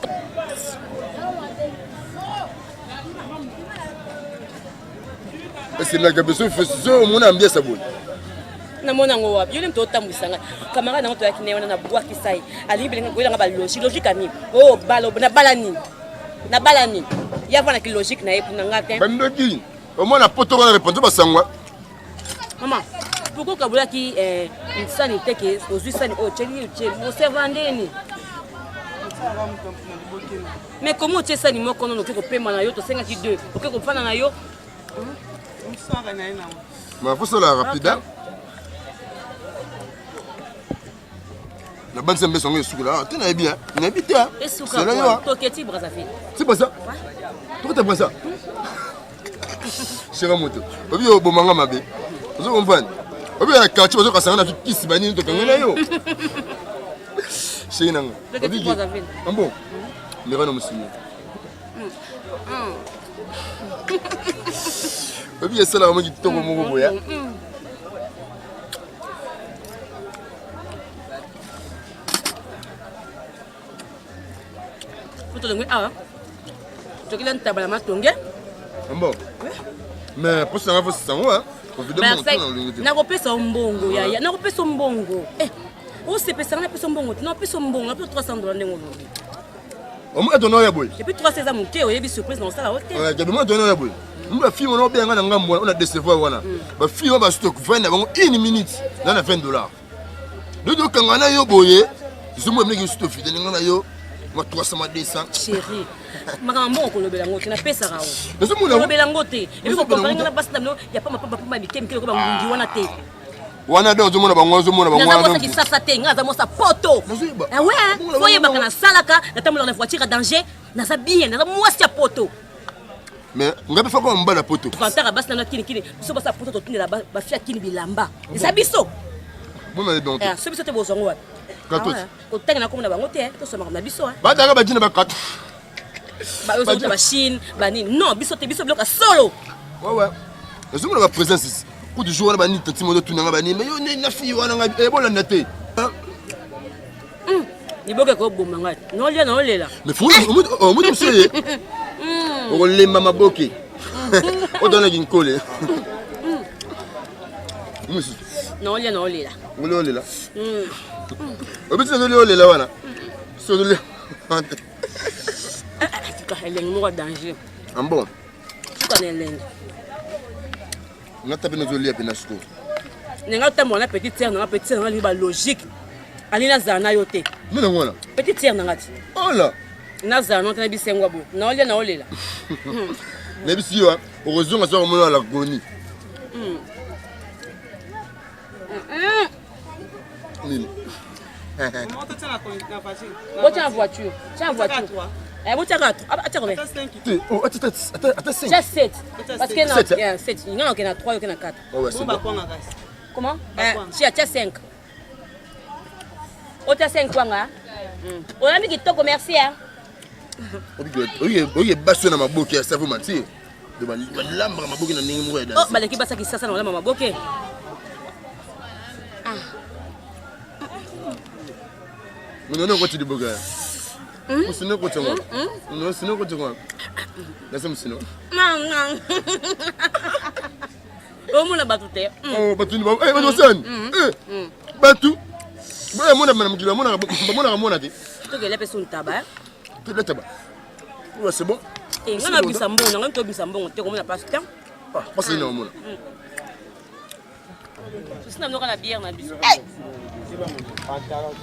c'est la gabeso faisait mon ambiance ça bon na mona ngo wapi yule mtu otambwisanga kamera na mtu yakineona na bwa kisai alibelenga kwela ba logique ani oh balo na balani na balani ya vana ki logique na yepu nanga te bandoki au moins la poto na répondre ba sangwa maman pourquoi kabula ki insanité que ozwisani o cheli mo servandeni mais comment tu sais ni moko non ko pema na yo to senga ki 2 ok ko fana na yo ma faut ça la rapide la bonne semble son sous là tu n'as bien on habite hein c'est là toi qui Brazzaville c'est pas ça toi t'as pas ça chéri moto obi o bomanga mabe vous comprenez obi la quartier vous kasanga na kisi bani to kangela yo chéri nanga obi ah bon mais va no musimi obi esa la mo kitoko mo boya to le ah to kila ntabala matonge bon mais pour ça faut ça ouais na kopesa mbongo ya na kopesa mbongo o se pesa na pesa mbongo na pesa mbongo na $300 ndengo lobi o mo edono ya boy et puis 300 monté o yebi surprise dans ça la hôtel ouais gabi mo edono ya boy mba fille mo no benga na ngambo on a décevoir wana ba fille mo ba stock vendre bango 1 minute na $20 do kangana yo boye zumo mniki stock fidèle ngana yo moi 300 chérie makambo ko lobela ngote na pesa rawo mais mo na lobela ngote et puis ko comparer na basi tamno ya pa mapa mikemi ko ba ngungi wana te wana do zo mona bango na ki sasa te ngaza mo sa poto ah ouais foye bakana salaka na tamlo na voiture à danger na za bien na mwasi ya poto mais ngabe fa ko mbala poto kantaka basi na kini so basa poto to tuni la ba fia kini bilamba za biso bon mais donc so biso te bozongo wapi ko tanga na ko na bango te to so na biso ba daga ba jina ba kat ba ozo ba Chine ba ni non biso te biso bloka solo ouais zo mona ba présence coup du jour ba ni tanti mo to nanga ba ni mais yo na fi wana nga e bola na te ni boke ko bomba ngati no lela mais faut o mo monsieur o le mama boke o dona ginkole monsieur no lela ngolo lela obitse no lela wana so le ka heleng mo danger bon ka heleng ngata bino zo lia pena sko ninga tambo na petite sœur na petite sœur na liba logique alina zana yote mina ngona petite sœur ngati ola na zana na bisengwa bo na olela na bisiwa orozonga so mo la goni nini Tiens voiture. Vous tiens 4. Attends, combien? Attends, 5. J'ai 7. Parce qu'il y a 7. Il y en a 3, il y en a 4. Ouais, c'est bon. Comment? Tu as 5. ota 5 kwanga oyambi kitoko merci hein oye baso na maboke ya savo mentir de balamba maboke na ndenge moko ya danse baleki basaki sasa na olamba maboke Mwenye kwa tidiboga. Musino kwa chongo. No sino kwa chongo. Nasa musino. Non. Omo na batute. Oh batu ni ba. Eh badosan. Batu. Ba mona mukilo mona te. To gele pe sun taba. To le taba. Ouais c'est bon. Eh ngana bisambongo, ngana to bisambongo te comme na pasta. Ah, parce que non mona. Sina mnoka na bière na biso. C'est pas mon pantalon.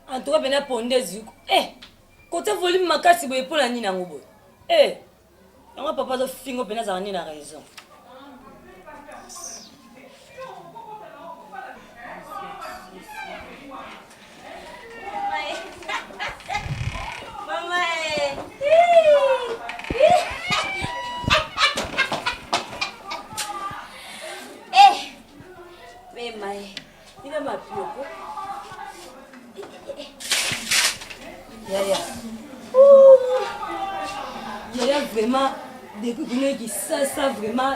En tout cas, ben ponde zuko. Côté volume makasi boye pour la nina ngobo. On papa do fingo ben za nina raison. Maman. Mais mai, il a ma pioko. Yaya vraiment depuis que ça vraiment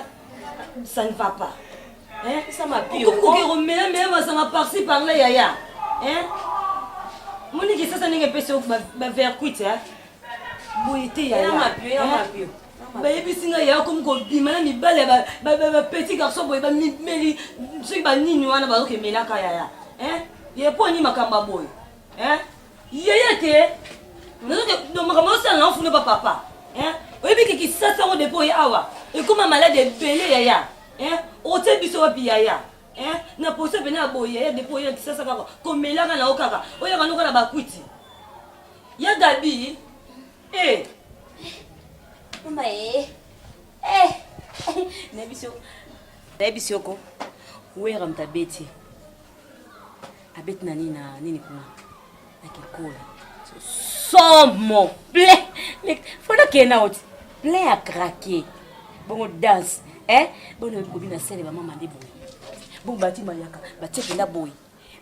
ça ne va pas. Ça m'a pris. Mais ça m'a par-ci par-là Yaya. Mon qui ça n'est pas sur ma vers quitte boité Yaya. Bah et puis singa Yaya comme ko bimana mi bale ba petit garçon boy ba mi meli so ba nini wana ba ko melaka Yaya. Y'a pas ni makamba boy. Yaya te. Non makambo ça non fune pas papa. Oyebi ki sasa o depo ya awa. E kuma malade belé Yaya. O te biso wapi Yaya. Na poso bena boye ya depo ya sasa kaka. Komelaka na okaka. Oya kanoka na bakwiti. Ya Gabi. Mama Nebisio ko. Wera mtabeti. Abeti na nini kuna. Akikola. Sans mon plein. Faut que na plein à craquer. Bon danse, bon na sele ba mama ndebo. Bon bati mayaka, bati na boy.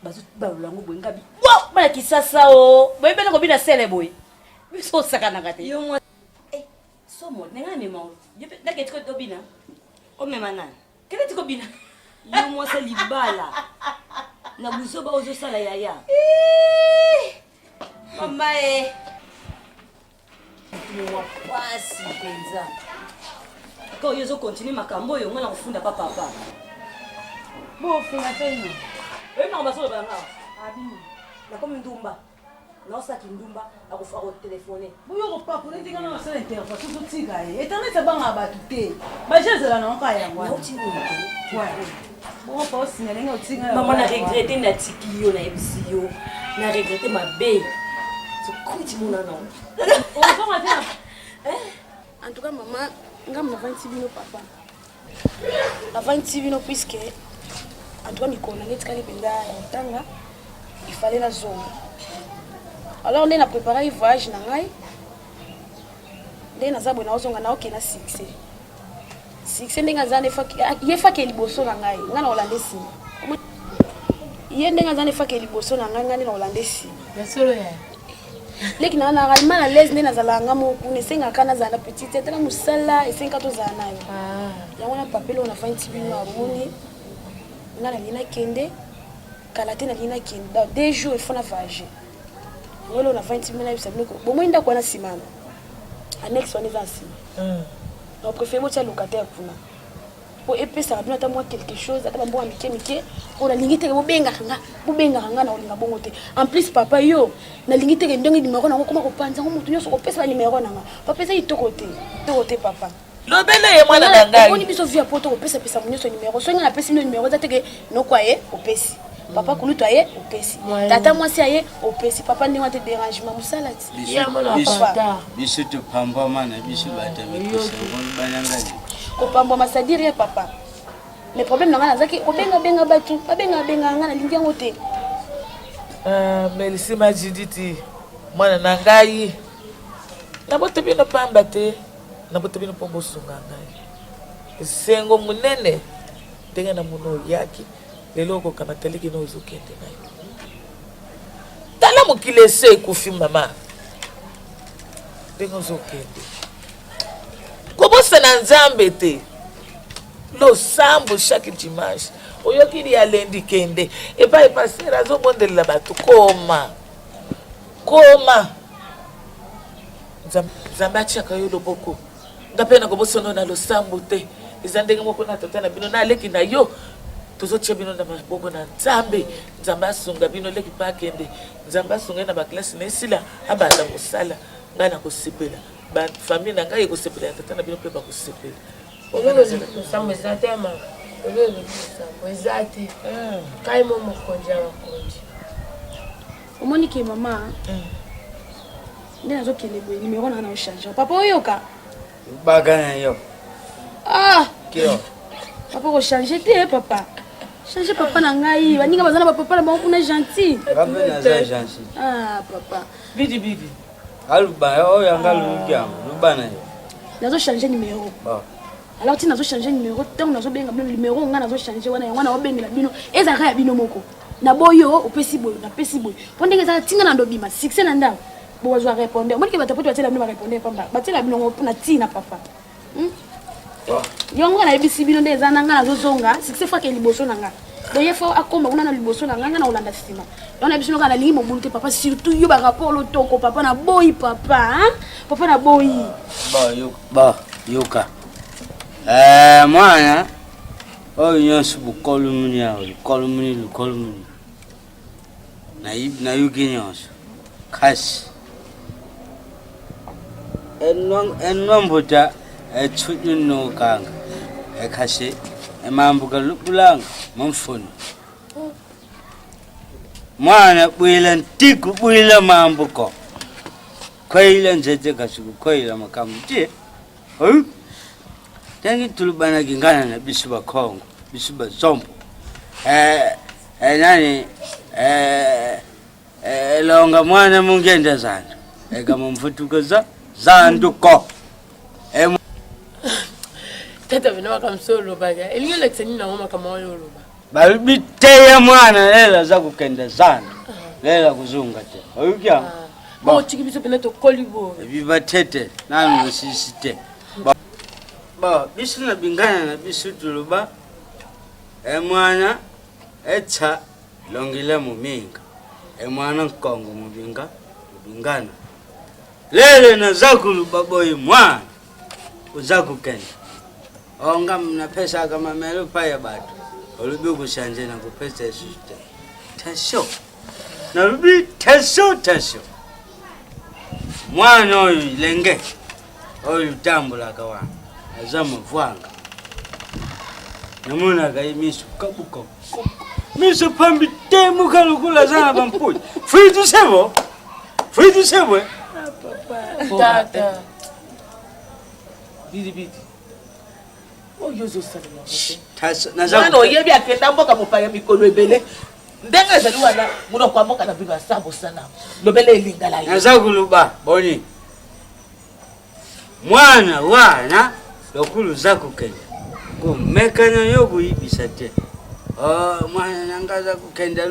Bazu ba lango boy ngabi. Wow, bana kisasa o. Boy bana ko bina sele boy. Biso sakana kate. Yo moi somo nenga memo. Yepe na ketiko dobina. O memana. Kele tiko bina. Yo moi ça libala. Na buso ba ozo sala Yaya. Mama Mwa kwasi penza. Quand ils ont continué makambo yo ngala kufunda papa. Bon fina fena. Na baso ba nga. Abini. Na comme ndumba. Na sa kindumba akufa ko téléphoner. Buyo ko papa ne tingana na sala interface so tika e. Internet banga ba tuté. Ba jezela na nka ya ngwa. Bon pa signalé nga utinga. Maman na regretté na tikio na ebisio. Na regretté ma bé. Kuti muna non. On va matin. En tout cas, maman, nga mna 26 bino papa. La 26 bino puisque en tout cas mikona netika libenda tanga il fallait la zone. Alors on a préparé un voyage na ngai. Ndena zabona ozonga na okena succès. Succès ndenga zane fa yefa ke liboso na ngai. Nga na Hollandesi. Ye ndenga zane fa ke liboso na ngai na Hollandesi. Besolo ya. Leki na mal à l'aise ndena zalanga mo kunesenga kana zana petite tala musala esenga to zana yo. Yango na papelo na 20 bino aboni. Nga na lina kende kalate na lina kende. Dans 2 jours il faut na voyager. Ngolo na 20 bino na bisabino ko. Bomo inda kwa na simana. Annexe on est ainsi. On préfère motia locataire kuna. Pour épesa rabino ta moi quelque chose ata bambo mike on a lingite ko benga nga na olinga bongo te. En plus papa yo na lingite ke ndongi numéro na ko ko panza ko mutu nyonso ko pesa numéro na nga. Papa pesa itokote papa. Lobele ye mwana na ngai. Oni biso via poto ko pesa munyoso numéro. So nga na pesa numéro za teke no kwaye o pesi. Papa kulutu aye o pesi. Tata mwasi aye o pesi. Papa ndi wate dérangement musalati. Ya mwana papa. Biso to pamba mana biso bata mikusa banangali. Ko pamba masadiri papa. Le problème na nga nazaki obenga batu, benga nga na lingi yango te. Melisi majiditi mwana na ngai. Na bote bino pamba te, na bote bino pombo sunga ngai. Sengo munene tenga na muno yaki. Lelo ko kana teleki no uzukende nayo. Tala mukile se kufi mama. Dengo uzukende. Kobosa na nzambe te. Lo sambo chaque dimanche. Oyokili ya lendi kende. E pa passer azo bondela batu koma. Nzambe achaka yo loboko. Ngapena kobosa no na lo sambo te. Izandenge moko na tata na bino na leki na yo. Tozotia bino na maboko na nzambe asunga bino leki pa kende nzambe asunga na ba classe na sila abala musala ngana ko sepela ba famille na ngai ko sepela tata na bino pe ba ko sepela Ololo sambo zatema ololo sambo ezati kai momo konja wakonji Omoni ke mama ndena zo kende boy numéro na changer papa oyoka Bagana yo. Kio. Papa ko changer te papa. Changer papa na ngai. Baninga bazana ba papa na ba kuna gentil. Ngabe na za gentil. Papa. Bidi. Aluba yo yanga lugia. Lubana yo. Nazo changer numéro. Alors tu nazo changer numéro, tant nazo benga bino numéro nga nazo changer wana yango na obengela bino. Eza kaya bino moko. Na boyo opesi boyo, na pesi boyo. Pondenge za tinga na ndobima, succès na ndao. Bo wazwa répondre. Moi ki batapoto batela bino ba répondre pamba. Batela bino ngo na tina papa. Yongo na ebisi bino ndeza nanga nazozonga, succès fois ke liboso nanga. Boye fois akoma kuna na liboso nanga na Holanda sima. Don ebisi no kana lingi mobulu te papa surtout yo ba rapport lo toko papa na boy papa, papa na boy. Yoka. Mwana nyonso bukolo muni ya lukolo muni. Na yuki nyonso. Kasi. Enwambota echuju no kanga. Ekase emambuka lupulanga mfuni. Mwana bwila ntiku bwila mambuko. Kwaila nzete kasuku kwaila makamuti. Tangi tulubana gingana na bisuba Kongo, bisuba Zombo. Longa mwana mungenda zandu. Ega mumfutuka zanduko. Tata vina wakamsolo baga. Elinyo lekseni na wama kama wale uluba. Balibiteya mwana lela za kukenda zandu. Lela kuzunga te. Oyukia? Bao chiki biso peneto kolibo. Viva tete. Nami usisite. Bisu na bingana na bisu tuluba. Mwana echa longile muminga. Mwana nkongo mubingana. Lele na zakulu baboyi mwana. Uzaku kenda. Onga mna pesa kama melu paya batu. Olubi kushanje na kupesa esute. Tasho. Na lubi tasho. Mwana oyu lenge. Oyu tambula kawana. Azama vwanga. Namuna kai misu kabuka. Misu pambi temu kalukula zana bampuji. Free to sebo. Tata. Bidi. Oh, yozo salama. Naza oyebi akenda mboka mopaya mikolo ebele. Ndenga ezali wana muno kwa mboka na bino asabo sana. Lobele elingala ye. naza kuluba boni. Mwana wana lokulu zakukenda. Kumekana yokuyibisa te. Mwana nangaza kukenda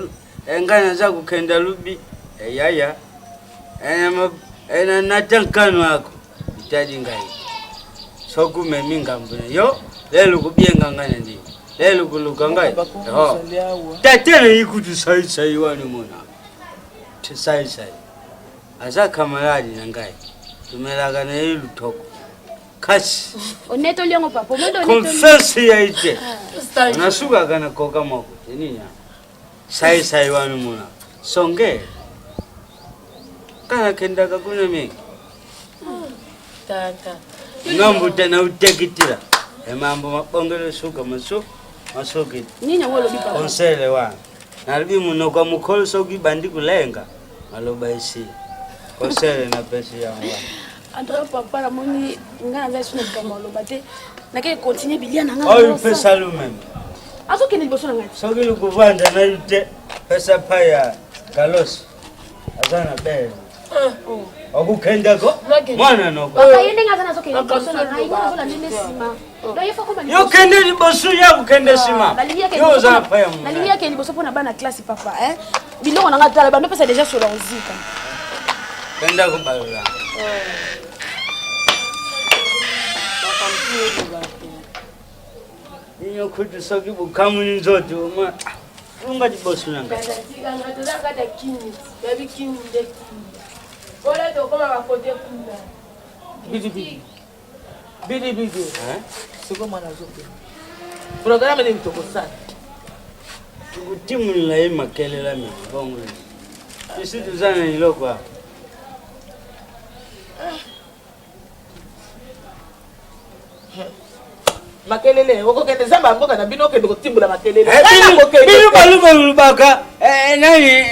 engana za kukenda lubi. Yaya. Ena natankano wako. Itaji ngai. Soku meminga mbune. Yo, lelo kubienga ngana ndi. Lelo kuluka ngai. Tatena ikutu sai wani mona. Sai. Asa kamaradi na ngai. Tumelaga na ilu toko. Kasi. Oneto liongo papa. Confess ya ite. Unasuka kana koka moko. Nini ya? Sai wani mona. Songe. Kana kenda kakuna mingi. Tata. Ngambu tena utekitira. Mambo mabongelo suka masoki. Nini wolo bipa? Konsele wa. Nalibi muno kwa mukolo soki bandi kulenga. Maloba isi. Konsele na pesi ya mwa. Andra papa la moni ngana za suna kamalo bate. Na ke continue bilia na ngana. Oyo pesa lumeme. Aso kene liboso na ngati. Soki lukuvanda na yute pesa paya Carlos. Azana bele. Okukenda ko mwana noko. Papa yende ngaza nazo kene liboso na ngati. Ngaza la nene sima. Do yefa ko bali. Yo kende liboso ya kukende sima. Yo za paya mwana. Balilia kene liboso pona bana classe papa bilongo na ngati tala bando pesa déjà sur la musique. Kenda ko balola. Iyo kutu soki bukamu ni nzote uma. Unga dibosu nanga. Katika ngatoza kata kini. Baby kini de kini. Bora to kama makote kuna. Bidi. Siko mwana zote. Programme ni mtoko sana. Timu la makele la mimi bongo. Sisi tuzana niloko hapa. Makelele woko kende zamba mboka na bino kende kotimbula makelele. Bino baluka lubaka nani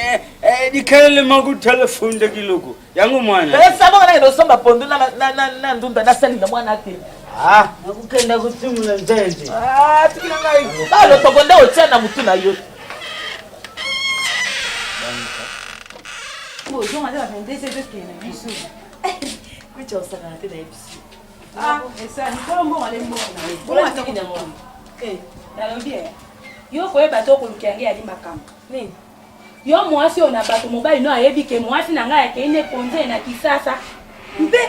dikelele magu telephone kiloko. Yangu mwana. Pesa mboka na ndo somba pondu na ndunda na sali na mwana ate. Nakukenda kutimula nzenzi. Tikina ngai. Balo tokonda otena mutu na yo. Bo jonga za vendese de kene biso. Kucha usana tena ebisu. Esa ni kwa mbonga le mbonga na we. Mbonga tikina mbonga. Nalobi yo koyeba to kolukiange ali makambo. Nini? Yo mwasi ona bato mobali no ayebi ke mwasi na ngai akende konze na kisasa. Mbe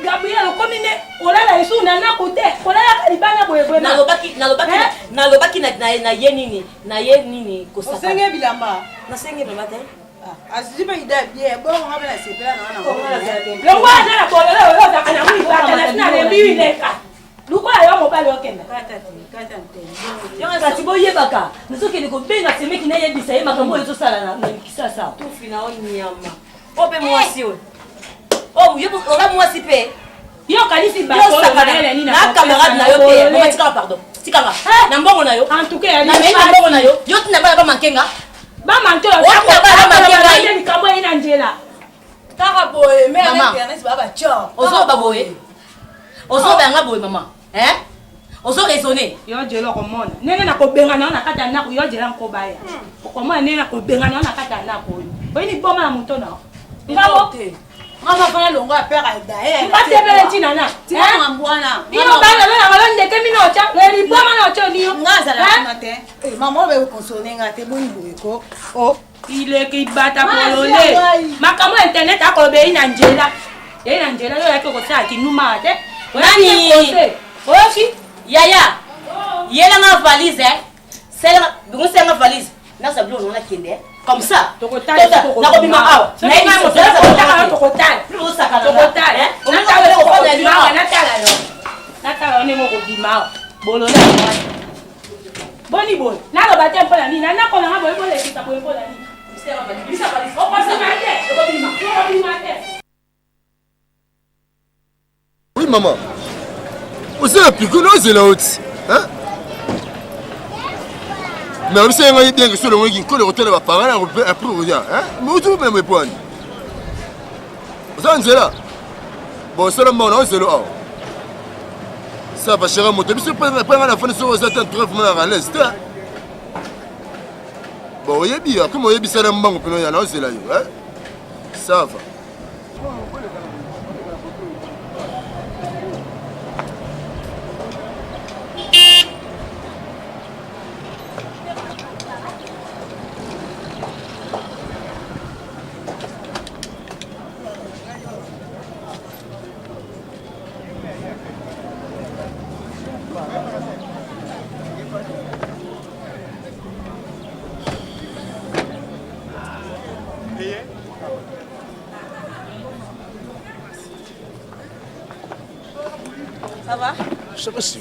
Gabriel komine olala esu na nakote olala kalibana boyeboye nalobaki na ye nini kosaka osenge bilamba nasenge bilamba te asiba ida bien bon on va la sepela na wana lo ngwa na bololo lo da kana mwi ba kana na le biwi leka luko ayo mobali okenda kata kati boyebaka nazokende kobenga semeki na yebisa ye makambo oyo ezosala na kisasa tufi na onyama ope mwasi oyo yebo ola mwasi pe yo kalisi bato na camarade na yo pe mama tikala pardon tikala na mbongo na yo en tout cas na mena mbongo na yo yo tina ba mankenga ba manke yo ni kamo ina njela kaka boye mais internet ba ba cho ozo ba boye ozo ba nga boye mama ozo raisonner yo jelo ko mona nene na ko benga na kata na ko yo jela ko baya ko mona nene na ko benga na kata na ko boye ni boma na muto na ngabo mama fanya longo ya père Aldae batebele tina na tina ngambwana iyo bana na balonde ke minocha le boma na ocho niyo ngaza la matin maman be consoler ngate boni boyeko ile ki bata polole makamo internet akolobe ina njela yo yake ko sa kinuma ate nani oki yaya yela nga valise sela bungu senga valise na sablo na kende comme ça na ko bima awa na ina mo sala tokotala natala ne mo ko bima bolona boni bon na lo batem pola ni na ko na bo bola kita bo pola ni bisa valise o pasa na te ko bima te. Oui maman. Vous avez plus que nous c'est la haute. Hein? Mais vous savez bien que sur le moment qui colle au hôtel va parler après vous dire hein? Vous tout même répondre. Vous savez là. Bon seulement non c'est là. Ça va chérie moto. Biso pas la fin de ce ça t'entraîne vraiment à l'aise. Bon, yebi comme yebi ça mbango peno ya na c'est là hein. Ça va. Ça va? Je sais pas si.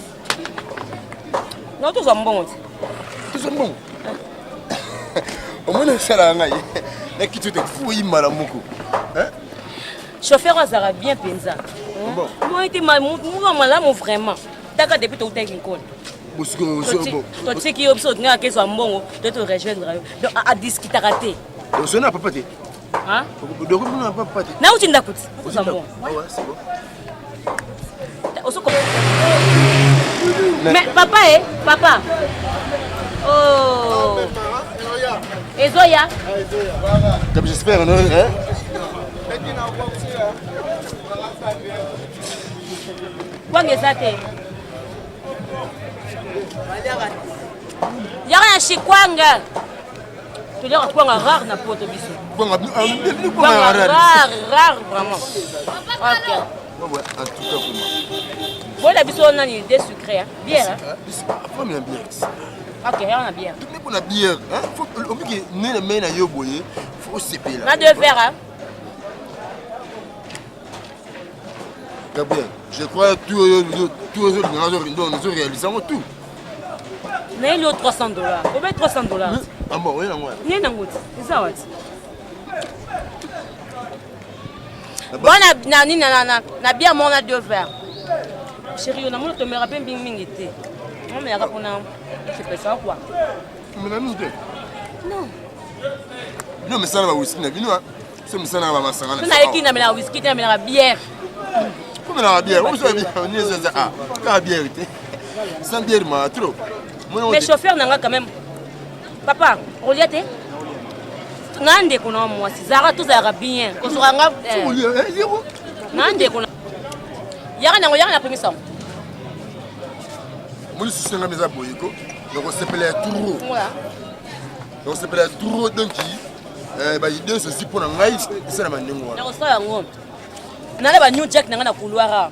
Non, tout ça bon. Tout ça bon. Au moins ça là ngai. Na kitu te fouille mala moko. Hein? Chauffeur azara bien penza. Bon. Moi était malamu vraiment. Taka depuis tout temps qu'on. Bosco bon. Toi tu qui obso nga ke so mbongo de te rejoindre. Donc à discuter raté. Donc ça n'a pas pâté. Hein? Donc on n'a pas pâté. Na uti ndakuti. Tout ça bon. Ouais, c'est bon. Mais papa papa. Oh. Ezoya. J'espère non hein. Kwanga zate. Y'a chikwanga. Tu dis kwanga rare na poto biso. Kwanga rare vraiment. OK. Ouais, en tout cas pour moi. Voilà biso on a une idée sucrée hein. Bière hein. Après bien bière. OK, on a bière. Tout pour la bière hein. Faut au mieux que né le main na yo boyer, faut séper là. On a deux verres hein. Gabriel, je crois que tous les autres nous réalisons tout. Mais il y a $300. Combien $300? Ah bon, oui, non, ouais. Il y a un goût. C'est ça, ouais. Bon, na bien, on a deux verres. Chérie, on a mon me rappelle bien mingité. On me rappelle c'est pas ça quoi. Mais la minute. Non. Non, mais ça va whisky na vino. C'est ça na ba masanga. Tu n'as qui na la whisky, tu na la bière. Comment la bière? On se bien, on est ça ah, la bière. Sans bière ma trop. Mais chauffeur n'a quand même. Papa, on y était. Nande kuna moi, si Zara tout ça bien. Ko sera nga. Nande kuna. Yara na premier sang. Moi je suis nga meza boyiko. Donc on s'appelle Touro. Voilà. On s'appelle Touro donc ba idée ceci pour na ngai, c'est na mandengo. Na osa yango. Nale ba New Jack na couloir.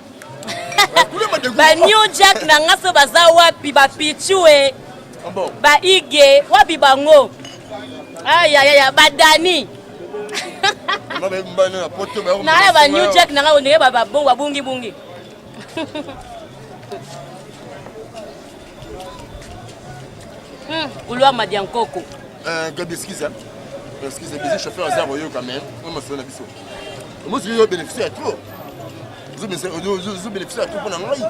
Ba New Jack na ngaso baza wapi ba pichue. Bon. Ba ige wapi bango. Aïe aïe aïe badani. Na ba New Jack na nga oneye ba bongo bungi bungi. Couloir Madiankoko. Gabi excuse. Excuse, les chauffeurs à zéro quand même. On m'a fait la biso. Moi je bénéficie à tout. Vous bénéficiez à tout pour l'anglais.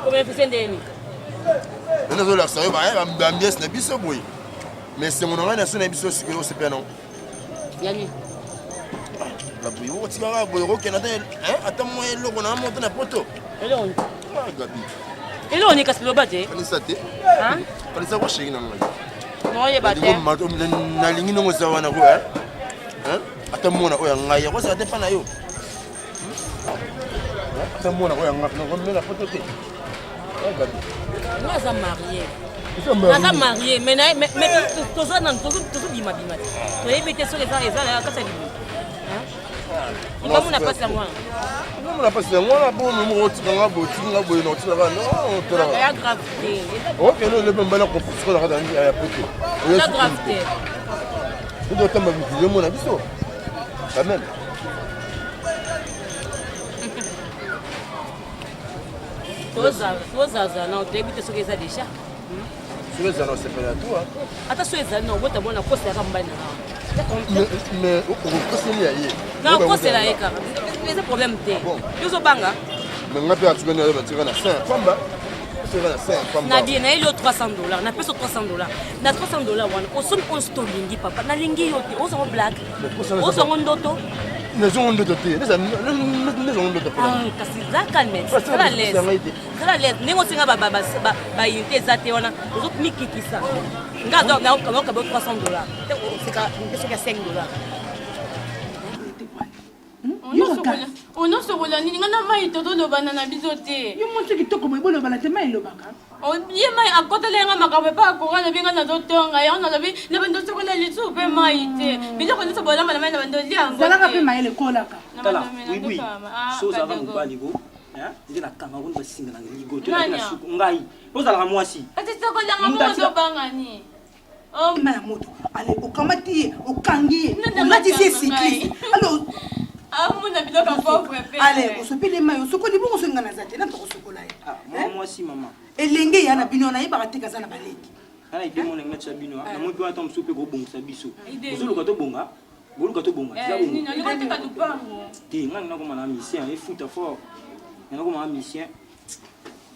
Vous bénéficiez de lui. Maintenant, je vais faire un biais de biso. Mais c'est mon nom, c'est un biso qui est super non. Yanni. La bouillon, tu vas voir, bouillon, Canada. Attends-moi, le on a monté la poteau. Et là, on Gabi. Et là, on est cassé le bâté. On est saté. Hein? On est savoir chez nous. Non, il est battu. Na lingi no sawa na ko hein. Ata mona o yanga ya ko sa te pana yo. Ata mona o yanga no ko mena photo te. Nous sommes mariés. Nous sommes mariés, mais tout ça non, tout bima bima. Tu es invité sur les gens et ça là quand ça dit. Hein? Il va mon pas ça moi. Non, on a pas ça moi là bon nous on nga bo no tu là non to là. Il y a gravité. OK, le même bala ko pour la dans ya photo. Il y a gravité. Tu dois t'en mettre mon avis ça. Quand même. Toza non, tu es invité sur les gens déjà. Sur les gens c'est pas là toi. Attends sur les gens non, tu as poste à Rambana. Mais au poste il y a hier. Non, poste là et car. Les problèmes t'es. Yo banga. Mais on a pas tu gagner tu gagner 5 combat. Tu gagner 5 combat. Na bien na il y a $300. Na peso $300. Na $300 wana. Osun on stolingi papa. Na lingi yote. O so black. O so ndoto. nazongo ndoto te nazongo ndoto kasi za calme zala lese ndenge osinga bayunité eza te wana ozomikikisa nga naokaba $300 soki ya $5. onosokola nini nga na mai totolobana na biso te yo monso kitoko mo ebolobana te mai elobaka ye mai akotelenga makambo epa akora lobi nga nazotonga yango nalobi na bando sokola lisu mpe mai te biloko nyonso bolamba na mai na bando liango zalaka mpe mai elekolaka tala wiwi soza ava mobali ko nde na cameroun basinga na ligo te na suku ngai ozalaka mwasi ati sokolanga mo ozobangani na moto ale okamati ye okangi ye olatisi ye cycliste alors amuna biloko pauvre pe ale osopeli mai osokoli bongo osenga na za te na tokosokola ye mwasi mama elenge ya na bino nayebaka te kaza na baleki ana idemo na ngati bino na mo pe ata mso pe ko bongisa biso ozoluka to bonga boluka to bonga za bonga nina lika tika dupango ti ngani na ko mana mission e futa fort na ko mana mission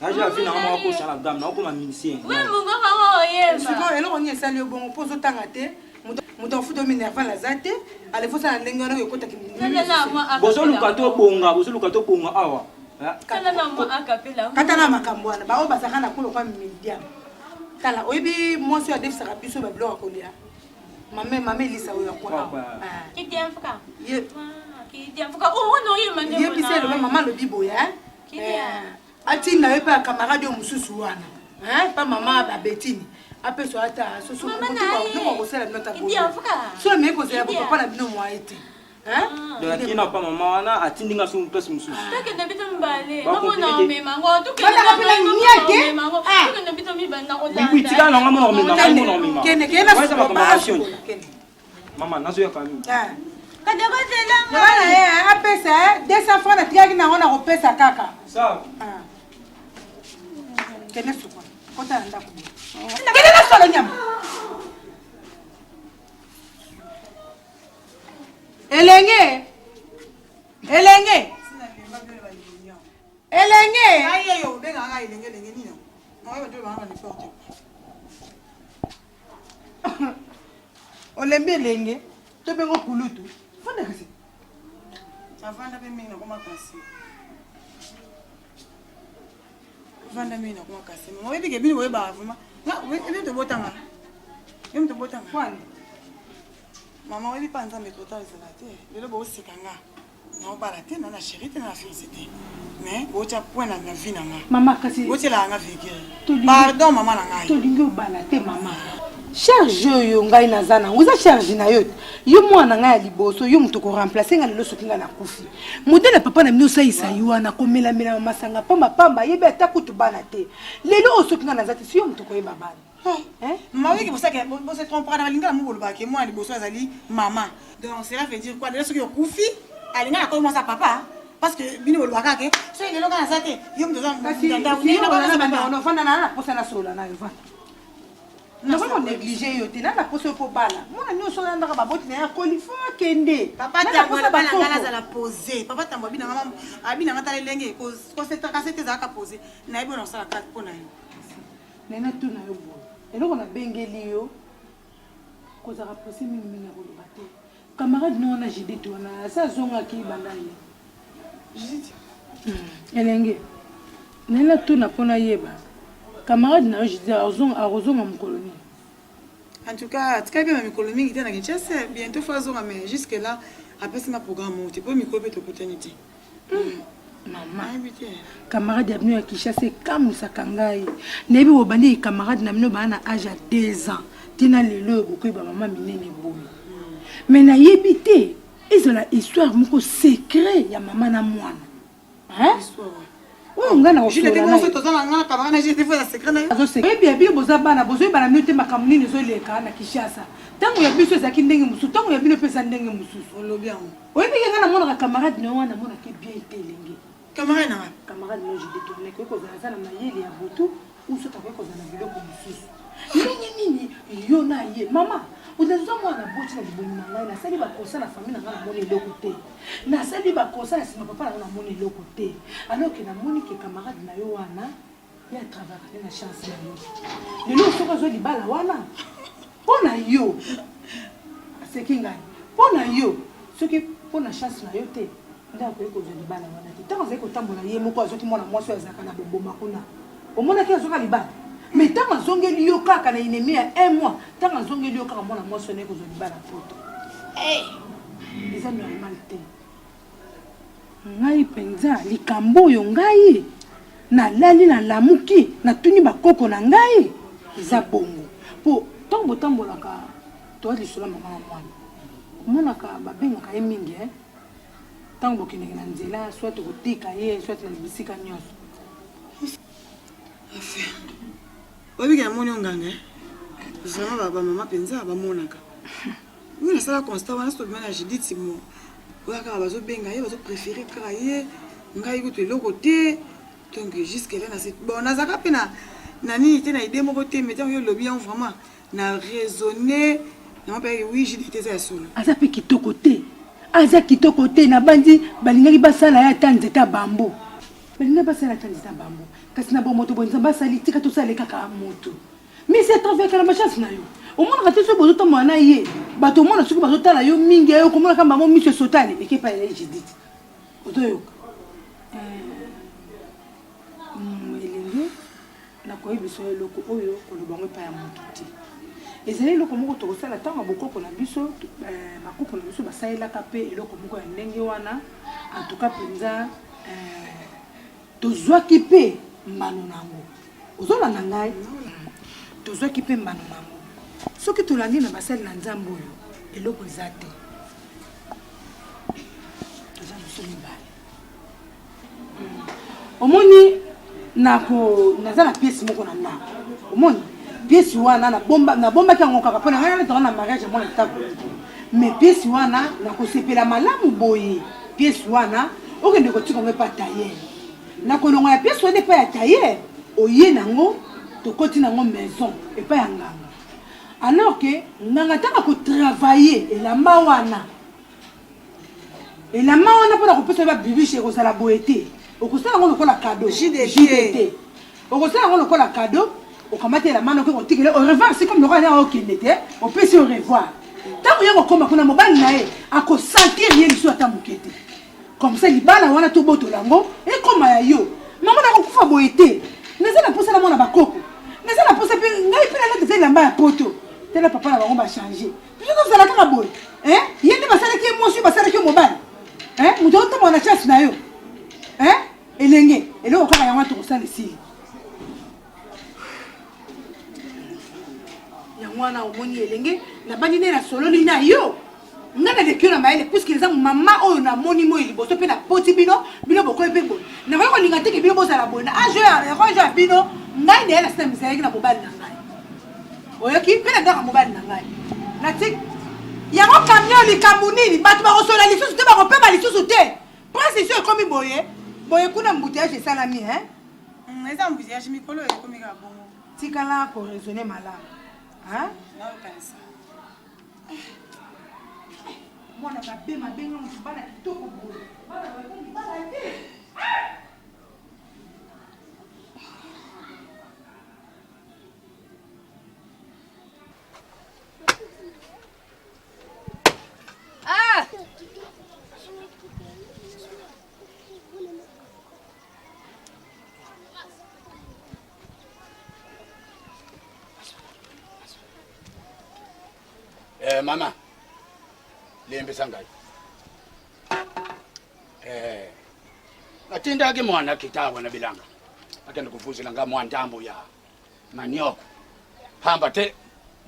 aja fina ngama ko sala dam na ko mana mission we mungo ngao yeba siko eloko nye sali obongo pozo tanga te muto futo minerva la zate ale fosa na ndenge wana yokota bozoluka to bonga awa kata na makambo wana bao bazaka na kulo kwa medium tala oyebi mwasi ya defisaka biso babiloko kolia mame elisa oyo akona yebisa elobe mama alobi boya atinda yo mpe ya camarade yo mosusu wana pa mama babetini apeso ata sosokosala bino so amei kozela bopapa na bino mwa ete kina pa mama wana atindinga so place mosusu tika nanga mona omema mama nazoyoka mimi apesa 200 francs natikaki nango na kopesa kaka kende suka kota na ndako kende na solo nyama elenge ayeyo benga nga elenge nino ngayo to banga ni porte olembe elenge to bengo kulutu fanda kasi avanda be mina koma kasi vanda mina koma kasi mo ebi ke bini we ba vuma nga ebi to botanga kwani mama webi panza me total zelate lelo bo sikanga na obala te na chérie te na félicité mais bo cha point na vie na nga mama kasi bo tela nga vike pardon mama na ngai to lingi obala te mama charge yo ngai nazana uza charge na yo yo mwana ngai liboso yo mutu ko remplacer nga lelo sokinga na kufi modele papa na mino saisa yo na komela mela masanga pamba yebi atakutu bana te lelo osokinga na zati si yo mutu ko yeba bana maman qui pensait que bon se trompera dans l'inga mo bolba ke moi liboso azali maman donc cela veut dire quoi lelo soki yo kufi alinga na commencer papa parce que bino bolba ka ke so lelo kana zate yo mutu za ndanda ni na bana na fanda na posa na sola na yo va na vraiment négliger yo te na posa po bala mona nyoso na ndaka baboti na ya kolifa kende papa tango na bana ngala za la poser papa tango bina mama abina ngata lenge ko seta kasete za ka poser na ibo na sala ka pona yo nena tu na yo bo eloko na bengeli yo kozaka posi mingi na koloba te camarade no wana jidite wana asa azongaki banda ye jidite elenge nena tu na mpona yeba camarade na yo jidite akozonga mokolo nini en tout cas atikaki na mikolo mingi te na kinshasa bientôt fo azonga mais jusque là apesi nga programme te po mikolo mpe tokutani te mama camarade ya bino ya Kinshasa ekamusaka ngai nayebi obandi camarade na bino baa na age ya 2 ans tina lelo bokoyeba mama minene boye mais nayebi te ezala histoire moko secret ya mama na mwana nga na oyebi boza bana bozoyeba na bino te makambo nini ezoleka na Kinshasa ntango ya biso ezalaki ndenge mosusu ntango ya bino mpeza ndenge mosusu oyebi ke nga namonaka camarade na yo wana namonaki bien te elenge camarade na camarade no je détourné ko kozala za na mayele ya botu uso ta ko kozala biloko mosusu nini yo na ye mama unazo mwana boti na liboni na ngai na sali ba kosa na famille na ngai na moni eloko te na sali ba kosa na sima papa na moni eloko te alors que na moni ke camarade na yo wana ya travailler na chance na yo lelo soko zo libala wana pona yo asekinga pona yo soki On a chance na yote. Nda ko ko zeli bana wana te. Tant que tambola ye moko azoki mwana mwasi azaka na boboma kuna. Omona ki azoka libana. Mais tant que zongeli yo kaka na inemi ya 1 mois, tant que zongeli yo kaka mwana mwasi ne ko zeli bana poto. Eza normal te. Ngai penza likambo yo ngai. Na lali na lamuki na tuni bakoko na ngai. Eza bongo. Po tombo tambola ka to ali sula mama mwana. Mona ka babenga ka mingi tango bokende na nzela soit kotika ye soit na bisika nyonso. Obi ke moni nganga vraiment baba mama penza ba monaka. Oui na sala constat wana so bimana Judith mo. Oka bazo benga ye bazo préférer kaka ye ngai ko to eloko te. Donc jusque là na c'est bon nazaka pena nani te na idée moko te mais tant yo lobby on vraiment na raisonner na pa oui Judith ça solo. Aza pe kitoko te. Aza kitoko te na bandi balingaki basala ya tanzeta bambo. Balinga basala tanzeta bambo. Kasi na bomoto bonza basali tika to sala kaka moto. Mais c'est avec la chance na yo. Au moins raté so bozo to mwana ye. Bato mona suku bazo tala yo mingi yo komona kamba mo monsieur Sotale eke pa ya Judith. Oto yo. Elenge na koyebiso eloko oyo kolobango pa ya moto te. Ezali eloko moko tokosala ntango bokoko na biso bakoko na biso basalelaka mpe eloko moko ya ndenge wana en tout cas mpenza tozwaki mpe mbano nango ozolanda ngai tozwaki mpe mbano nango soki tolandi na basali na nzambe oyo eloko eza te toza biso mibale omoni naza na pièce moko na ndako omoni pièce wana na bomba ki yango kaka pona ngana tona na mariage mona tako mais pièce wana na kosepela malamu boye pièce wana okende kotika ngo pa tailleur na kolonga ya pièce wana pa ya tailleur oye nango tokoti nango maison et pas ya nganga alors que nganga taka ko travailler elamba wana pona kopesa ba bibiche ko sala boete okosala ngo lokola cadeau JDT okosala ngo lokola cadeau okamate la mano ko tikele au revoir c'est comme le roi là okendete on peut se revoir tant que koma kuna mobali na ye ako sentir rien sur ta mukete comme ça libala wana to boto lango et comme ya yo maman na kokufa boete nezala posa na mona bakoko nezala posa pe ngai pe na tete lamba ya poto tela papa na bango ba changer plutôt zala kaka boy yende basala ki emotion basala ki mobali muto to mona chance na yo elenge eloko kaka yango to kosala ici mwana omoni elenge na bandi ne na sololi na yo ngana de kyo na maele puisque les mama oyo na moni mo liboso pe na poti bino bokoye pe boy na ko linga te ke bino bozala boy na ajo ya bino ngai ne na system zaki na mobali na ngai oyoki pe na ndaka mobali na ngai na tik yango camion likambu nini bato bakosola lisusu te bakopema lisusu te prince iso ekomi boye kuna mbouteillage esalami eza mbouteillage mikolo ekomi kaka bongo tikala koraisonne malamu non kanisa mwana babe mabenga mutu bana kitoko boye bana babengi bana te Mama, lembe sangai. Natinda ke mwana kitabu na bilanga. Akenda kufuzila nga mwantambo ya manioko. Pamba te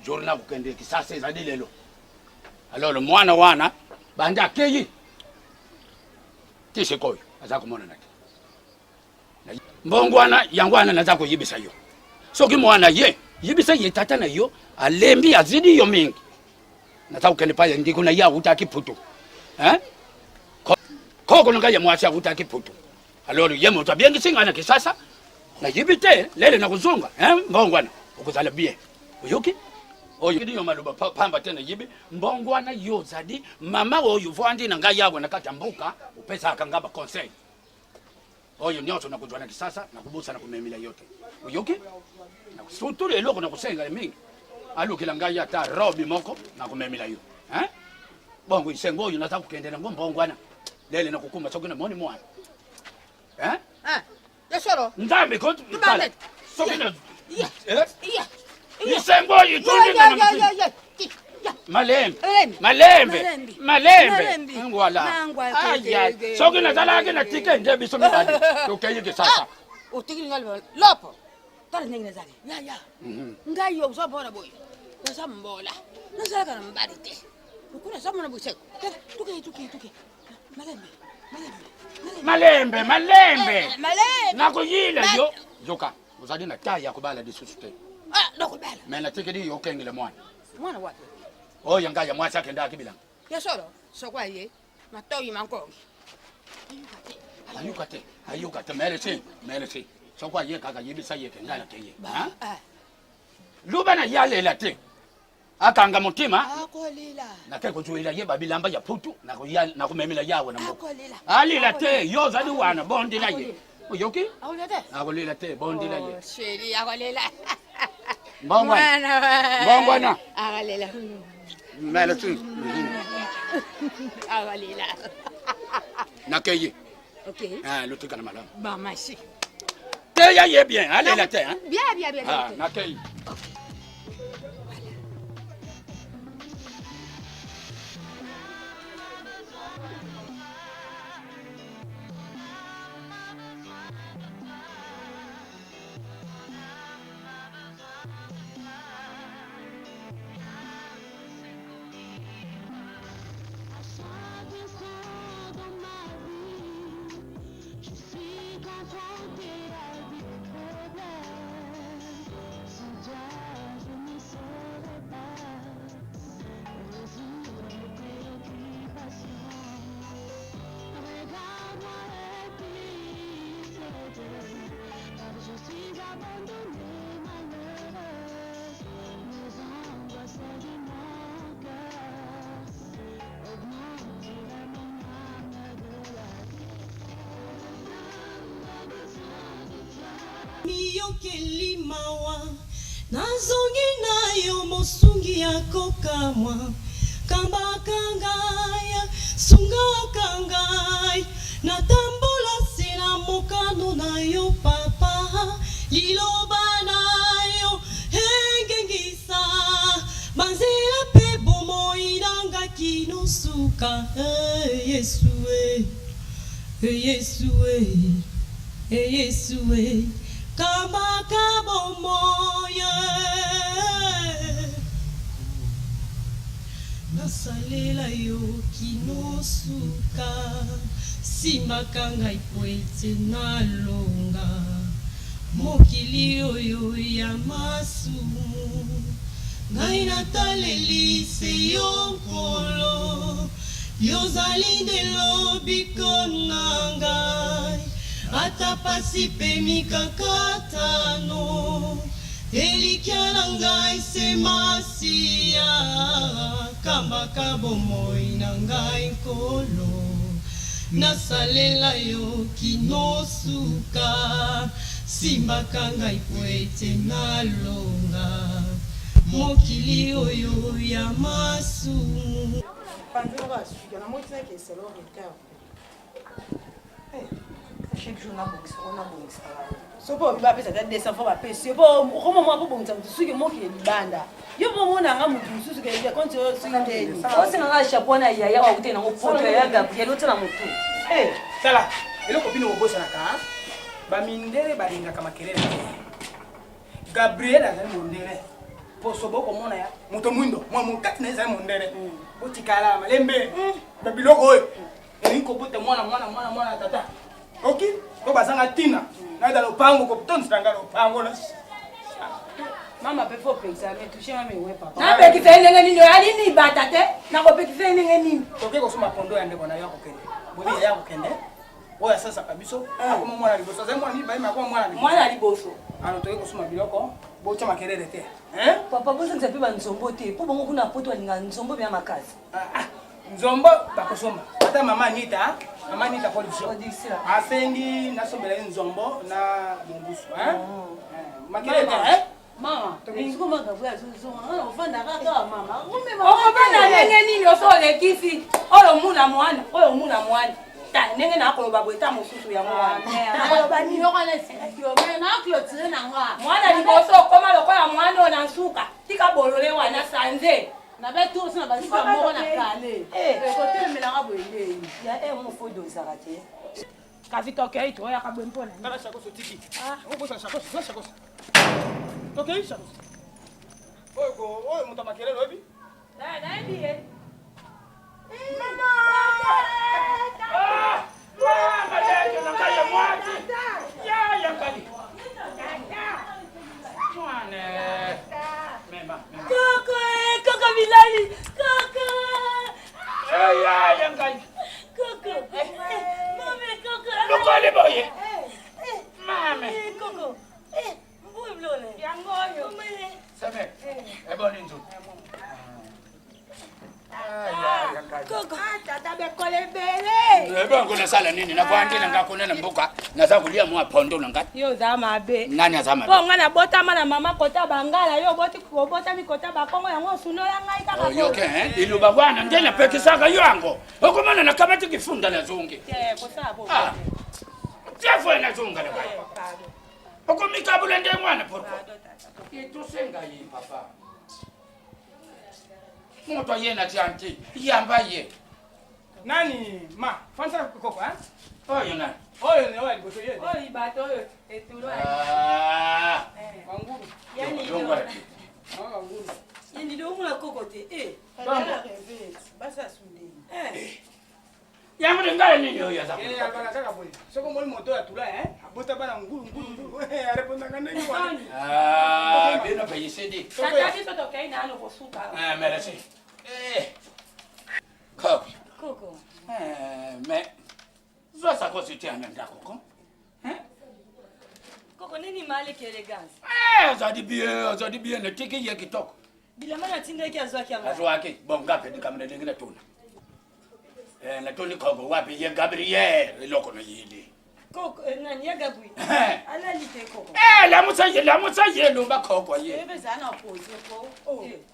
jorna kukende kisasa ezadi lelo. Alolo mwana wana banda keyi. Tise koyo azako mona nake. Mbongwana yangwana nazako yibisa yo. Soki mwana ye yibisa ye tata na yo alembi azidi yo mingi. Nataka ukende pale ndiko na ya utaki putu. Koko nanga ya mwasi utaki putu. Alolo yemo tabiengi singana kisasa. Na yibite lele na kuzunga, mbongwana ukuzala bie. Uyoki? Oyo ndiyo maluba pamba tena yibi mbongwana yo zadi mama oyo vwandi nanga yawe nakatambuka upesa akangaba conseil. Oyo nyoto na kujwana kisasa na kubusa na kumemila yote. Uyoki? Na kusutule eloko na kusenga mingi. Alukila ngai ata robi moko na kumemila yo bongo isengo oyo naza kukendela ngombongwana lele nakukuma soki namoni mwana yesolo nzambe kontu tala soki na isengo oyo tundi malembe ngwala aya soki nazalaki na tike nde biso mibali tokeyiki sasa utikili ngali lopo tala ndenge nazali ya ngai yo uzobona boyo nasambola nazalaka na mbali te ukuna samona buseko tuke malembe nakuyila yo yoka uzali na taya ya kubala lisusu te nakubala mena tikili yo kengile mwana wapi oyo ngaya mwasi akenda akibila yesolo sokwaye matoyi mankongi ayukate melesi sokwaye kaka yibisa yeke ngala teye luba na yalela te akanga mutima akolila nakekujuila ye babilamba ya putu nakumemela yawe na mboko alila te yo zali wana bondila ye uyoki akolila te bondila ye sheri akolila mbongwana akolila melesi akolila nakeye okay lutika na malamu ba mashi te ya ye bien alila te bien nakeye miyokeli mawa nazongi nayo mosungi ya kokamwa kambaka ngai sungaka ngai natambola se na mokano na yo papa liloba nayo engengisa banzela mpe bomoi nanga kinosuka yesue yesue kamaka bomoye nasalela yo kinosuka simbaka ngai po ete nalonga mokili oyo ya masumu ngai natalelise yo nkolo yozali nde lobiko na ngai ata pasi mpe mikakatano elikya na ngai se masiya kambaka bomoi na ngai nkolo nasalela yo kinosuka simbaka ngai po ete nalonga mokili oyo ya masumu chaque jour on a bon ça. So po biba pesa ta 200 fois ba pesa. Po komo mo po bonza mtusuke mo ke libanda. Yo po mona nga mutu msusu ke ya konti yo singende. Ose nga shapona ya wa kutena ngo poto ya Gabriel otena mutu. Tala, eloko bino bobosa na ka. Ba mindere balinga kama kelele. Gabriel azali mondere. Po sobo ko mona ya muto mwindo, mo mukati na ezali mondere. Otikala malembe. Ba biloko oyo. Elinko bote mwana tata. Ok, ko bazanga tina. Na da lopango ko tonsa ngalo pango na. Mama pe fo pesa me toucher mama we papa. Na pe ki fe ndenge nini ali ni batate na ko pe ki fe ndenge nini. Ok ko soma pondo ya ndeko na yo kokende. Bodi ya kokende. Oya sasa kabiso. Akoma mwana liboso. Sasa mwana ni baima kwa mwana liboso. Mwana liboso. Ano toke ko soma biloko. Bocha makelele te. Papa bosa nzape ba nzombo te. Po bongo kuna poto alinga nzombo bya makazi. Nzombo bakosoma. Ata mama Nita production. Asengi nasombela nzombo na mumbusu, Makelele Mama, ngikuma ngabuya zonga. Ufanda kaka mama. Ngome mama. Okufanda nenge nini osolekisi? Oyo muna mwana, oyo muna mwana. Ta nenge nakoloba bweta mosusu ya mwana. Nakoloba nini okana sikio me na clôture na nga. Mwana liboso koma lokola mwana ona nsuka. Tika bolole wana sanze. Na be tout na basika moko na kale. Côté melanga boyele. Ya mo fodo zakate. Kavito okay to ya kabwe mpona. Ngala shako sotiki. Uko shako. Okay, shako. Oyo muta makelele obi? Na ndiye. Koko Milani, Koko. Koko. Mame Koko. Lokole boye. Mame. Koko. Mbuye mlole. Yangoyo. Same. Eboni nzu. Koko. Tata bekole bele. Ebe ngona sala nini na kwandile ngakona na mbuka naza kulia mwa pondo ngati. Yo za mabe. Nani azama? Po ngana bota mana mama kota bangala yo boti kubota mikota bakongo yango suno ya ngai kaka. Yo ke iluba bwana ndena pekisaka yango. Okomana na kamati kifunda na zungi. Kosabo. Jefo na zunga na bayo. Okomikabula nde mwana porko. Itusenga yi papa. Moto yena tianti yamba ye. Nani ma fansa koko Oyo nani? Oyo ne oyo liboso ye. Oyo ibato oyo etulo. Wanguru. Yani Yongo. Wanguru. Yindi do muna kokote Kala revete. Basa sunde. Yango ngale nini yo ya zaku. Alibana kaka boy. Soko moli moto ya tula abota bana nguru. Areponda ngane wana. Bino pa yisedi. Tata biso to kai na ano kosuka. Merci. Koko. Mais zo sa ko siti amenda koko. Koko nini mali ki elegance. Azadi bien ne tiki ye kitoko. Bilama na tinde ki azwaki anga. Azwaki bon ngape dikamne dingina tuna. Na tuni koko wapi ye Gabriel loko na yili. Koko nani ya gabui. Ala lite koko. La musa ye lo ba koko ye. Ebe zana pose ko.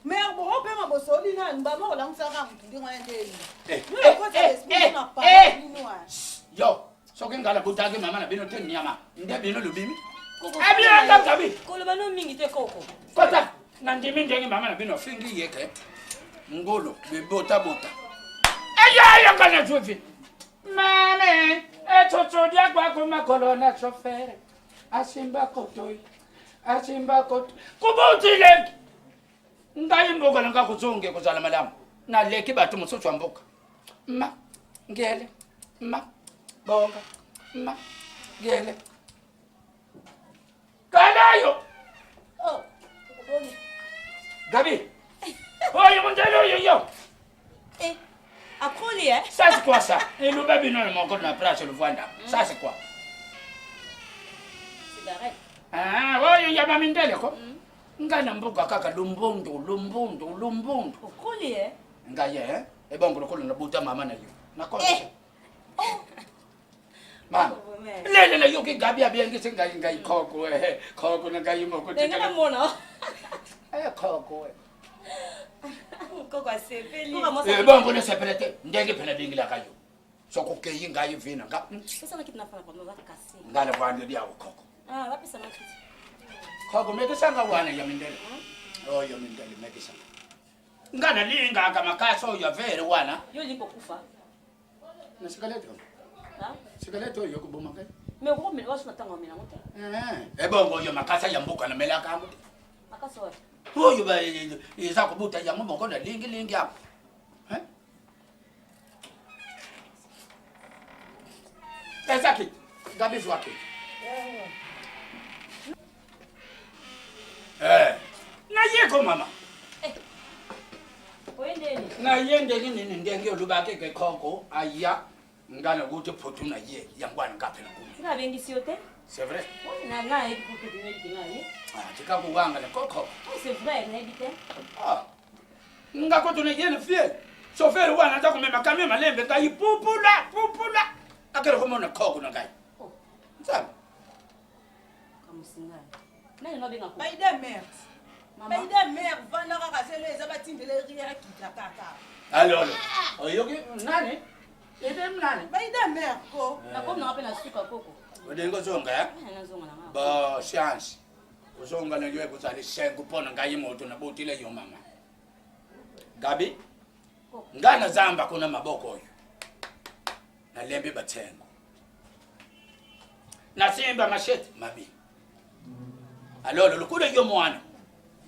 Mais bon on peut ma bosoli na ngba mo la msaka mtundi ngwa ndeni. Yo, soki ngala butaki mama na bino te nyama. Nde bino lubimi. Abia ngakabi. Kolo bano mingi te koko. Kota, nandimi ndengi mama na bino fingi yeke. Ngolo bebota bota. Aya ngana juvi. Mame, etoto dia kwa kuma kolona chofere. Asimba kotoi. Kubuti le. Ngai mboga nga kuzonge kuzala malamu. Na leki batu musocho mboka. Ma, ngele. Ma, bonga. Ma, ngele. Kalayo. Oh, boni. Gabi. Oye mondelo yo. Akoli Ça c'est quoi ça? Et le baby non mon corps na place le vanda. Ça c'est quoi? Cigarette. Oye ya mamindele ko. Ngana mboga kaka lumbondo. Okoli Ngaye e bongo lokolo na buta mama na yo. Nakolo. Ma. Lele yo ke Gabi abiengi singa ngai koko koko na ngai mo ko. Ngana mona. Koko. Koko asepeli. Bongo ne sepelete ndenge pena dingila kayo. Soko ke yinga yivina nga. Sasa kitu nafanya kwa ndo kasi. Ngala kwande dia koko. Wapi sana kitu. Koko mekisanga wana ya mindele. Oh ya mindele mekisanga. Ngana linga kama kaso ya vere wana. Yo lipo kufa. Na sigalete. Sigalete yo kuboma kai. Me ko me wasu natanga mina mote. Bongo yo makasa ya mbuka na melaka amuti. Makasa wapi? Oyo ba iza kubuta ya mbongo na lingi hapo. Ezaki, Gabi zwake. Na yeko mama. Oendeni. Na yende nini ndenge olubake ke koko aya ngana ukuthi photuna ye yangwana ngaphela kuyo. Sina bengi siote? C'est vrai. Na na ebi ko ke dinga dinga Tika kuwanga na koko. C'est vrai, na ebi te. Ngako tuna yene fie. Chauffeur wana nataka kumema kamera malembe ngai pupula. Akere komona koko na ngai. Sabe? Kamusinga. nani mabenga ko baide merde baide merde vanda kaka sele eza batindele ria kita kaka alors oyoki nani ede nani baide merde ko na kom na pena suka koko odengo zonga ya zonga na ba chance uzonga na ywe kuzali sengu pona ngayi moto na botile yo mama Gabi ngana zamba kuna maboko yo na lembe bathengo na simba masheti mabi alolo lokule yo mwana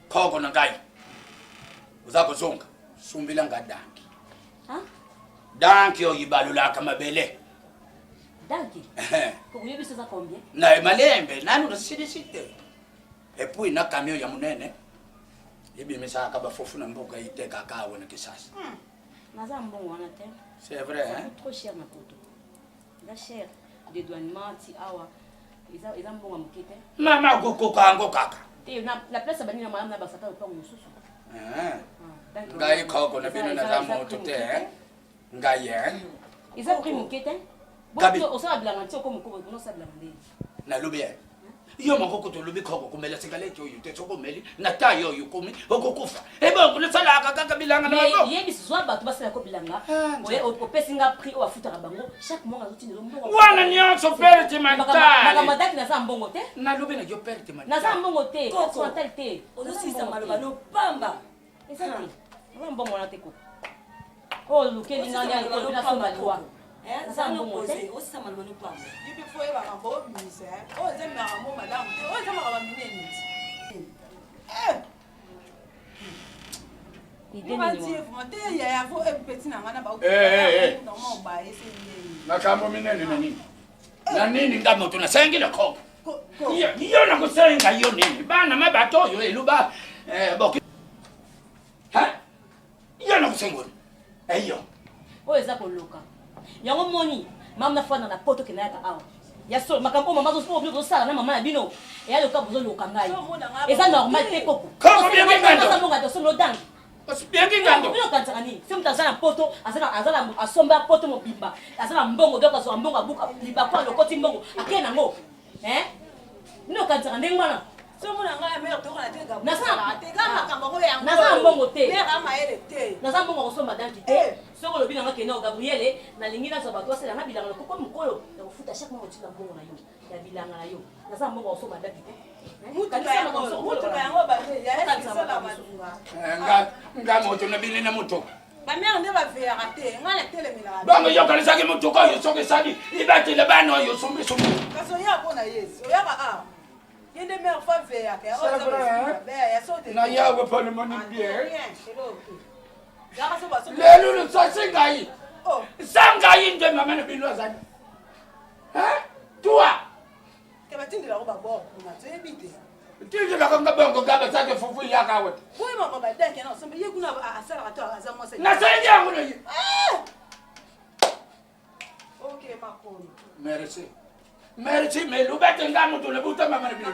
khoko na ngayi uzako zonga sumbila ngadanki danki yo yibalula kama bele danki ko yebisa za combien na malembe nani unasirisite epui na kamio ya munene ibi misa kaba fofu na mboga iteka kawe na kisasa naza mbongo wana te c'est vrai hein trop cher na poto la cher de douanement ti awa ils mbongo mukete mama goko kango kaka te na la place bani na mama na basata pa mususu ngai khoko na bino na za moto te ngai ils ont pris mukete Gabi osala bilanga ti ko mukobo no sa bilanga ndeni na lobie iyo makoko to lobi khoko kumela sigalete oyo te soko meli na tayo oyo kumi okukufa ebo kulisala kaka bilanga na mabo yebi zwa bato basala ko bilanga oye opesinga prix o afuta bango chaque mois azotindelo mbongo wana nyonso perte mentale maka madaki na za mbongo te na lobi na yo perte mentale na za mbongo te mental te ozosisa maloba no pamba ezali na mbongo na te ko o lukeli ngani ko na soma lwa ça nous poser aussi ça malmanu pas il faut y avoir un bon misère oh j'aime la maman madame oh j'aime la minute nakambo minene nani na nini ngamo tunasengile khoko iyo na kusenga iyo nini bana mabato yo eluba boki ha iyo na kusenga eyo oyo eza koloka yango moni mama nafana na poto kenayaka awa ya so makambo mama zosala na mama na bino eya loka bozoloka ngai eza normal te koko okanzaka nini se moto aza na poto asomba poto mobimba aza na mbongo donc azwa mbongo abuka liba po alokoti mbongo akei nango nini okanzaka ndenge wana naza mbongo te naza mbongo kosomba danki te soko olobi nanga kende o Gabriele nalingi nazwa bato baselanga bilanga koko mokolo ya kofuta chaque mois otinda mbongo na yo ya bilanga na yo naza mbongo kosomba danki te nga moto na bine na moto bamere nde baveyaka te nga na telemelaka bango yokanisaki motuka oyo soki esali ibatile bana oyo sombisombi kasi oya mpona yesu oyaka a ye nde mere fa veyaka na yawe palemoni bien lelo lusasi ngai sa ngai nde mama na bino azali toi kebatindelako babor kuna toyebi te tindelaka nga bongo ngaba sake fufu yakawe oyo mama badanke na osombe ye kuna asalaka to aza mwasi nasengi yango na ye ok makolo merci merci mais lubete nga moto na buta mama na bino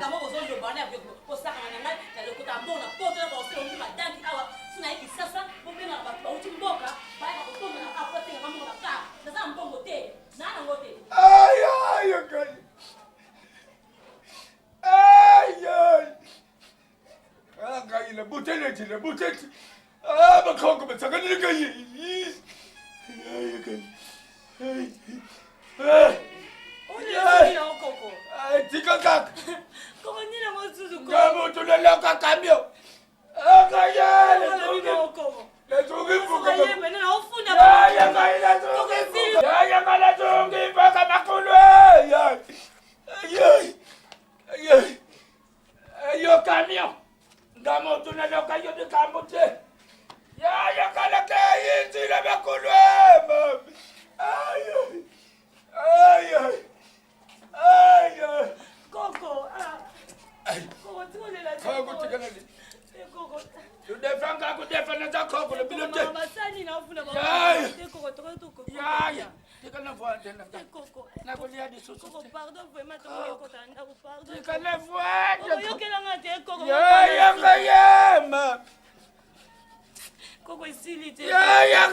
le bouteille. Ah, ma croque, mais ça gagne le cahier. Tikakak. Comment ni la mosuzu ko? Kamo to le loka camion. Ah, kaya. Le tungi fuka. Kaya mena na ofuna. Ya kaya tungi. Ya kala tungi fuka makulu. Ya. Yo camion. Ngamo to le loka yo de kamote. Ya kala kaya tira makulu. Coco, Coco, tu connais la Coco, tu connais Coco. Tu défends quand tu défends ta Coco, le pilote. Maman, ça n'y n'a pas de Coco, Coco. Ya, tu connais voir Coco. Na kolia di soso. Coco, pardon, vraiment, tu m'as content. Pardon. Tu connais voir. Coco, yo que la ngate Coco. Ya. Coco ici il était. Ya.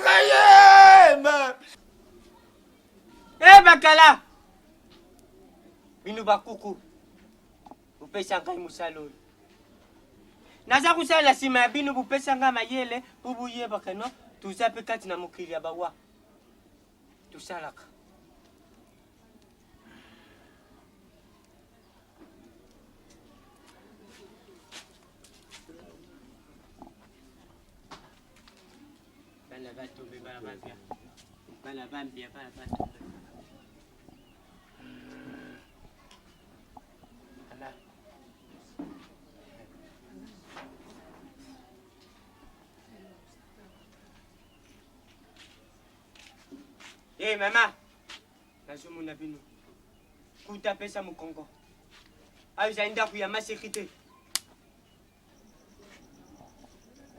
Eh Bakala. Binu bakuku. bopesa ngai mosala oyo naza kosala nsima ya bino bopesa ngai mayele mpo boyebaka no toza mpe kati na mokili ya bawa tosalaka bana batombe bana bambia bana bambia bana batombe Hey mama, nazomona bino. Kuta pesa mokongo. Ayo ndako ya masekite.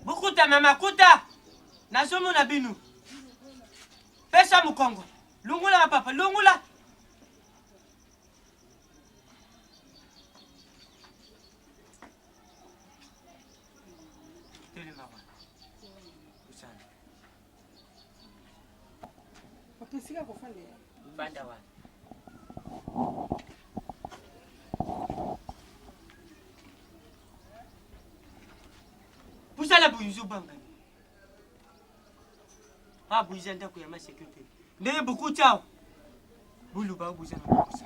Bukuta mama, kuta. Nazomona bino. Pesa mokongo. Lungula papa, lungula. Sika kufanya banda wa pusala buizo banga ha buiza ndako ya masekete ndeye buku chao bulu ba buza na kusa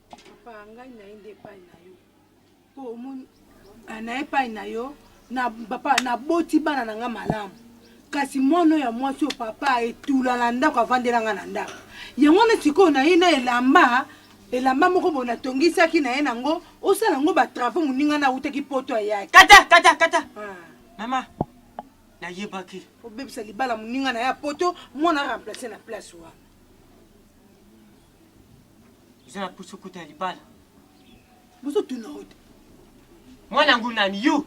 papa ngai naende pai na yo po mun anaye pai na yo na papa na boti bana na nga malamu kasi mono ya mwasi o papa etula na ndako avandelanga na ndako yango na sikoyo na ye na elamba moko bona tongisaki na ye nango osala ngo batravo moninga na utaki poto ayaki kata mama nayebaki obebisa libala moninga na ya poto mwana remplace na place wana oza na pusu kuta ya libala bozotuna ote mwana ngu nani yu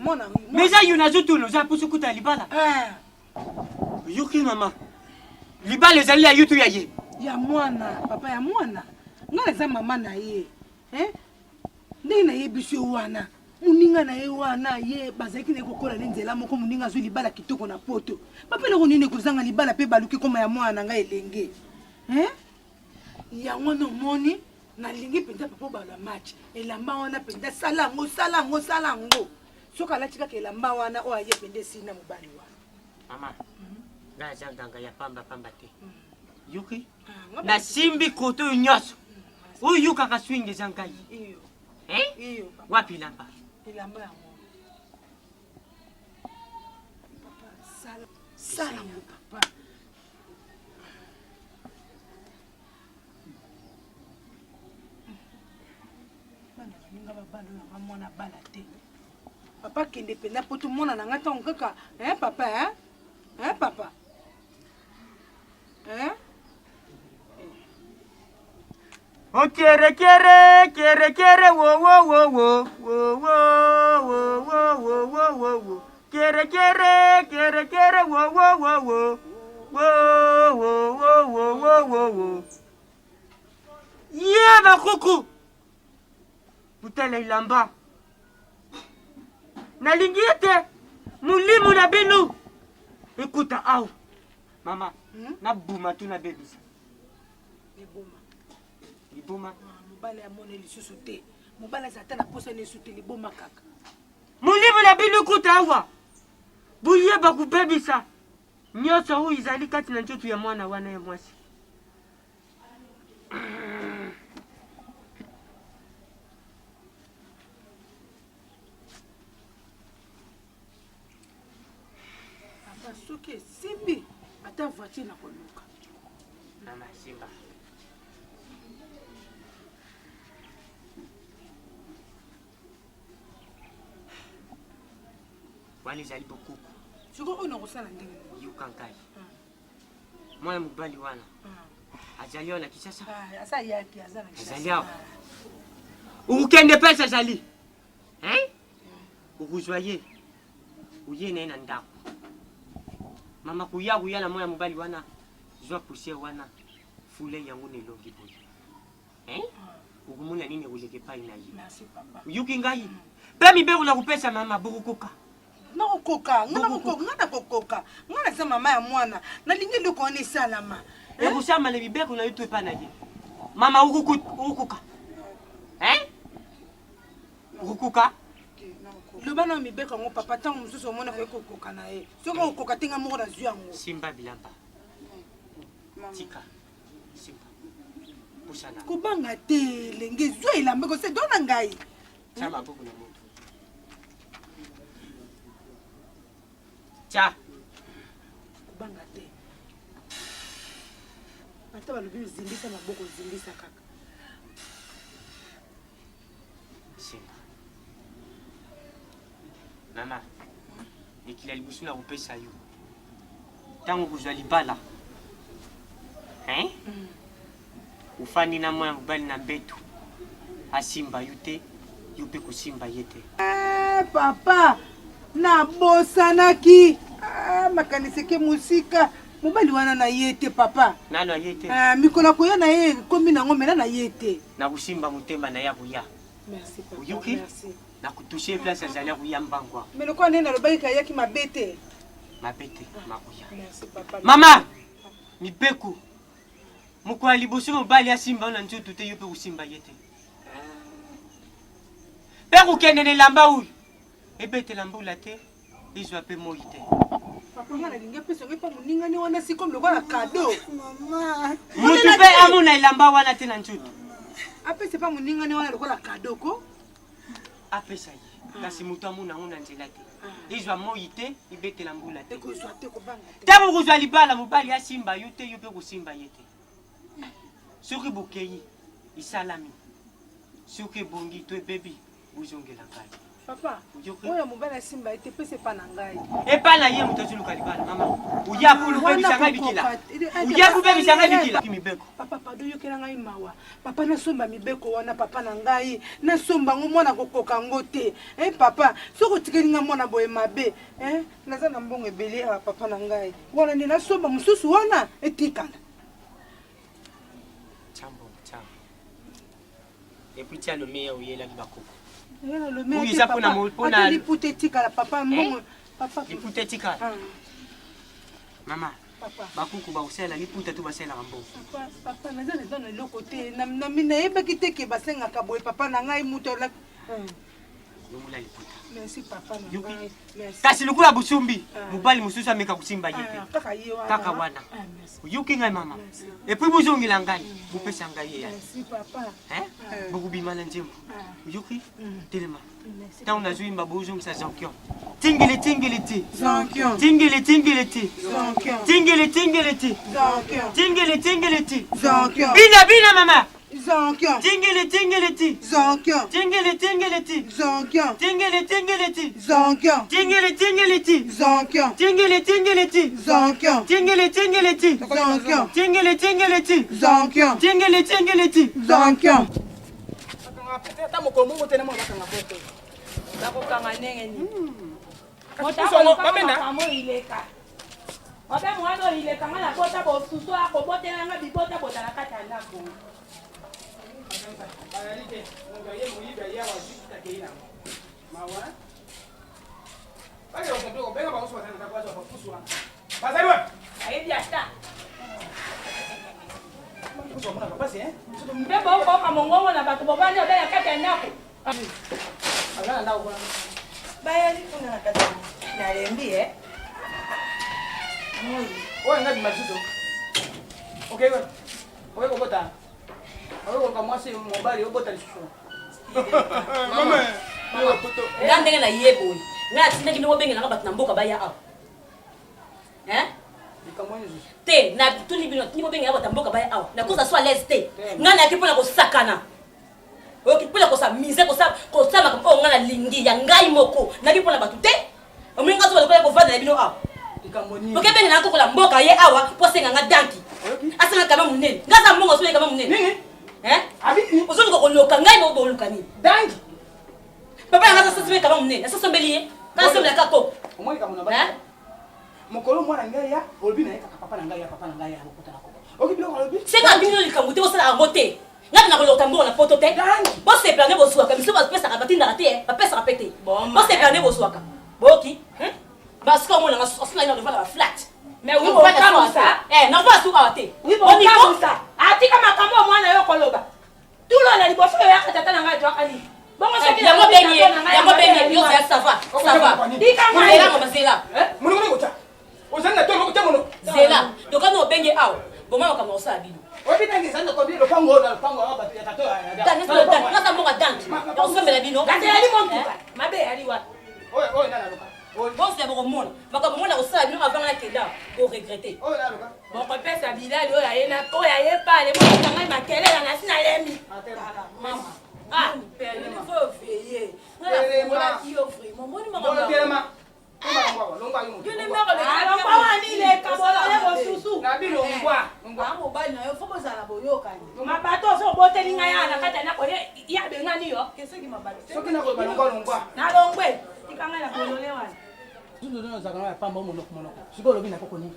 mwana meza yu nazotuna oza pusu kuta ya libala yuki mama libala ezali ya yutu ya ye ya mwana papa ya mwana nga eza mama na ye ndenge nayebisi yo wana moninga na ye wana ye bazalaki na ekokola ne nzela moko moninga azwi libala kitoko na poto bapeleko nini ekozanga libala mpe baluki koma ya mwana na ngai elenge yango nomoni nalingi mpenza papa obala match elamba wana mpenza sala yango soki alati kaka elamba wana oyo aye mpenza esina mobali wana mama nga aza nganga ya pamba te yuki nasimbi koto oyo nyonso oyo yukaka swingi eza ngai wapi elamba elamba yango sala yango papa bana baninga babala oyo anga mwana bala te papa kende mpenza po tomona na nga ntango kaka papa papa Oh kere wo kere wo ye bakuku butala ilamba nalingi ete mulimu na binu ekuta au mama nabuma tu nabebisa liboma mobala ya mona lisusu te mobala azata na posa nesu te liboma kaka mulimu na bino kuta awa buyeba kubebisa nyonso oyo ezali kati na nzoto ya mwana wana ya mwasi papa soki esimbi ata voiture na koluka mama simba wali ezali bokuku siko oyo nakosala ndenge yuka nkai mwana mobali wana azali awa na kisasa azali awa okokende pesa azali okozwa ye oye na ye na ndako mama koya na mwana mobali wana zwa poussière wana fule yango na elongi boye okomona nini ekoleka epai na ye oyuki ngai mpe mibeko na kopesa mama bokokoka nakokoka nga nakokoka nga naza mama ya mwana nalingi eloko wana esalama ekosama na mibeko na yo to epai na ye mama okokoka Rukuka. loba na mibeko yango papa ntango mosusu omona koyei kokoka na ye soki okoka te nga moko na zwi yango Simba bilamba. Tika. Simba. Pusana. kobanga te lenge zwa elamba kose do na ngai Tia maboko na moto. Tia. kobanga te ata balobi ozimbisa maboko ozimbisa kaka Simba. Mama. Ekila libusu na kopesa yo. Tango kozwa libala. Hein? Ufani na mwa mobali na mbeto. Asimba yute, yupe kusimba yete. papa nabosanaki makanisi ke musika mobali wana na ye te papa Nalo yete. mikolo koya na ye komi nango mena na ye te Na kusimba mutema na ya buya. merci papa Uyuki? merci Na kutushe place azali buya mbangwa. meloko nene alobaki kayaki mabe te Mabete mabuya. merci papa Mama! Mibeko. Mukwa liboso mobali asimba na nzutu te yupe kusimba yete. Père ukendene lamba uyu. Ebete lamba ula te. Izwa pe moi te. papa nga nalingi apesa ngai mpa moningani wana si komi lokola kado mama Mutu pe amuna lamba wana te na nzutu. apesa mpa moningani wana lokola kado ko Apesa ye. Kasi mutu amuna nguna nzela te. Izwa moi te, ibete lamba ula te. ekozwa te kobanga te Tabu kuzwa libala mobali asimba yute yupe kusimba yete. Soki bukei isalami. Soki bongi to bebi buzongela ngai. papa oyo mobali asimba ete pesa epa na ngai Epa na ye mutu azuluka libala mama. Uya pulu bebi sanga bikila. Uya pulu bebi sanga bikila. Mibeko. papa pado yokela ngai mawa papa nasomba mibeko wana papa na ngai nasomba ngo mwana kokoka ngo te papa soki otikeli nga mwana boye mabe naza na mbongo ebele awa papa na ngai wana nde nasomba mosusu wana etikala Chambo, chambo. Epi tia le meilleur uyela libako. oui ça pour na liputa etikala papa mbongo papa liputa etikala mama bakuku bakusala liputa tu basala mbongo papa naza na eloko te nayebaki te ke basengaka boye papa na ngai mutu yomula liputa merci papa na ngai merci kasi lukula busumbi mobali mosusu ameka kusimba yete kaka wana yuki ngai mama epi buzongela ngai bupesa ngai ye merci papa bokubima na nzembo yuki telema ntango nazwimba bozongisa zankion tingili tingili ti zankion tingili tingili ti zankion tingili tingili ti zankion tingili tingili ti zankion bina bina mama zankion tingili tingili ti zankion tingili tingili ti zankion tingili tingili ti zankion tingili tingili ti zankion tingili tingili ti zankion tingili tingili ti zankion tingili tingili ti zankion tingili tingili ti zankion ata mokolo mongo te na mwana bakanga bote bakokanga ndenge nini moileka obe mwana oileka nga na bota bosusu akobotelanga bibota bota na kati ya ndako ayebi ata mpe bokoka mongongo na bato bobandi obe na kati ya ndako bayali kuna na kati nalembi oyo nga bima susu oke kobota oyokoka mwasi mobali obota lisusu nga ndenge na ye boye nga atindaki ndenge obengelanga bato na mboka baya awa te na tuni bino tini bobengela bato na mboka baya awa nakoza so alaise te nga nayaki mpona kosakana oyoki mpona kosamise kosala makambo oyo nga nalingi ya ngai moko nayaki mpona bato te omoni nga so balokola kovanda na bino awa okebengelanga kokola mboka ye awa mpo asenga nga danki asenga kama monene nga za mbongo osole kama monene ozoluka koloka ngai moko boluka nini danki papa yanga asasime kama monene asasombeli ye kasombelaka koko mokolo mwana ngai ya olobi na ye kaka papa na ngai ya papa na ngai ya lokota na koko oki biloko alobi senga bino likambo te bosala yango te nga na kolokota mbongo na poto te bosepela nde bozwaka biso bapesaka batindaka te bapesaka pe te bosepela nde bozwaka boki basika omonanga osina ino livana baflat nakoa suka wa te atika makambo omwana yo koloba tulo na liboso oyo yakatata na ngai jwaka nini yango benye yo ça va zela mama zela ozanga to ko temono zela donc on benye aw boma kama osala bino obitangi sanda ko bino pango aba ya tato ya dan nasa monga dan on se mela bino ngati ali montuka mabe ali wa oy nana loka bon c'est bon mona maka mona osala bino avant la keda ko regretter bon ko pesa bilali oya yena ko ya ye pale mo tanga makelela na sina lemi mama ah il faut veiller ngala ki offrir mon moni mama mabato so boteli ngai ana kata na kole ya bengani yo keseki mabato soki na ko balongwa longwa na longwe ikanga na kolole wana tundo no zakana ya pamba monoko siko lobi na koko ni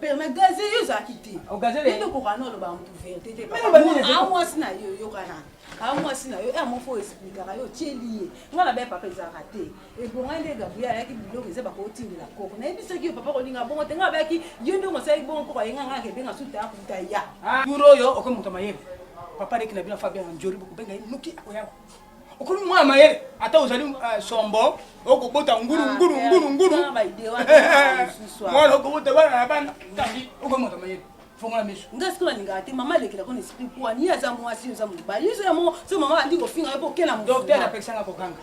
mais gazé yo za kiti au gazé le ko kana lo ba mtu vérité te a moi sina yo kana a moi sina yo e mo fo expliquer yo tielié ngala be papa za raté e bon ande Gabriel yaki bilo ke ba ko tindela koko na ebi seki papa ko linga bongo tenga ba ki yo ndo mo sai bongo ko yenga ngake benga suta ku ta ya yuro yo o ko muto mayele papa de kina bina Fabien njori bu benga nuki o yawo o ko mwa mayele ata uzali sombo o ko bota nguru mwana ko bota bana bana tangi o ko muto mayele fonga miso ngasko balinga te mama lekela ko explique quoi ni aza mwasi oza mobali yo ya mo so mama andi kofinga po kena mo docteur apesanga kokanga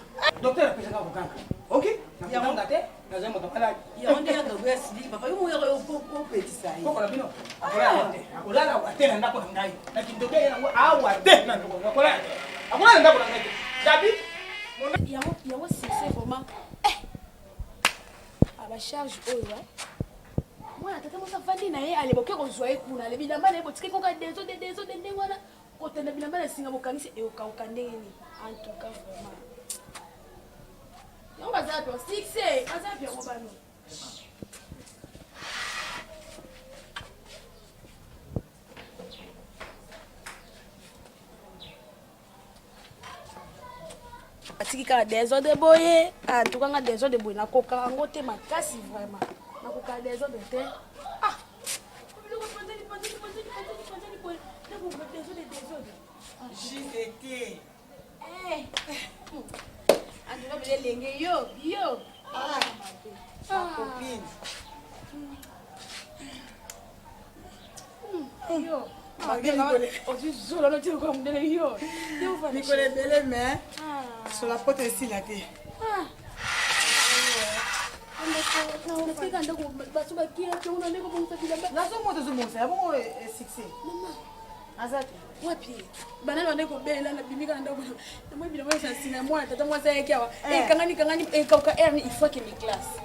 ok ya monga te na zemo to kala ya onde ya dogo ya sidi papa yo mo ya ko petisa yi ko la bino akola wa te na ndako na ngai na kindoke ya ngo awa te na ndako akola na ndako na ngai jabi yango c'est vraiment aba charge oyo mwana tata mosa fandi na ye aleboke kozwa ye kuna ale bilamba na ye botiki koka dezo de ndenge wana kotanda bilamba na singa bokanisi eokauka ndenge nini en tout cas vraiment yango bazala pio succès bazala pio yango bano atiki kaka desordre boye en tout cas nga desordre boye nakokaka yango te makasi vraiment nakokaka desordre te JTT. Anduna bile lenge yo. Ma copine. Yo. Nicole belle mais sur la porte ici là té. Azati wapi banana wane ko bela na bimika ndako na mwe bila mwe sina mwana tata mwa sasa yakiwa kangani kauka erni il faut que mes classes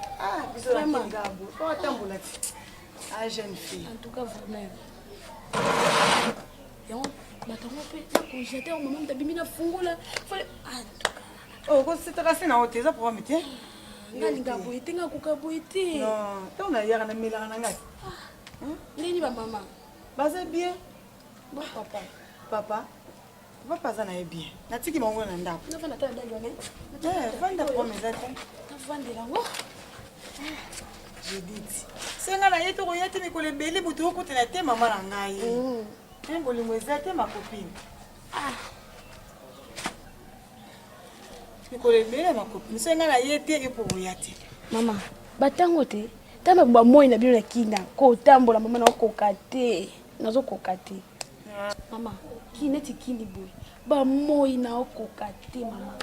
biso la kingabo ko tambola ti jeune fille en tout cas vraiment yo batongo pe na congélateur maman mtabimina fungula fale en tout cas ko sitaka sina hoteza pour mettre ngalinga boite ngakuka boite non tona yaka na melanga na ngai nini ba mama baza bien. Bon, papa aza na ye bien natiki mongo na ndako vanda promesate jediti senga na ye tokoya te mikolo ebele butu okotela te mama na ngai bolingo eza te makopine mikolo ebele makopine senga na ye te epokoya te mama batango te tamba bamoi na bino na kina kotambola mama na okoka te nazokoka te mama kineti kini boy ba moi na okoka te mama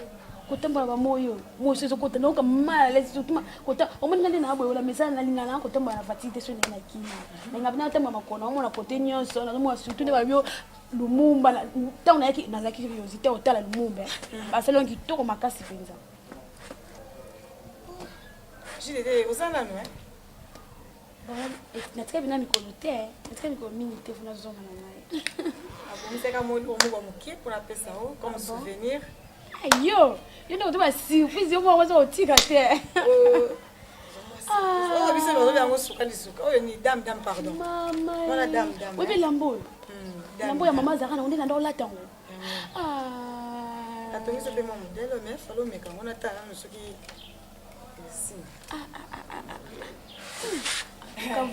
kotambola ba moyo mo sezo kota na oka mala surtout kota omoni ngande na boyo la message na linga na kotambola na fatite so na kina na ngabina tamba makona omona kote nyonso na mo surtout ne ba bio lumumba na tauna yaki na la curiosité otala lumumba ba salon ki toko makasi penza jile ozana no natika bina mikolo te natika mikolo mingi te funa zonga na ngai abomisaka molo omo mokie pour la pesa o comme souvenir ayo ndo ba surprise yo mwa otika te biso bazo yango suka lisuka oyo ni dame pardon voilà dame oui lambo lambo ya mama zaka na onde na ndo latango atongiso pe mon modèle mais falo meka ngona tala no soki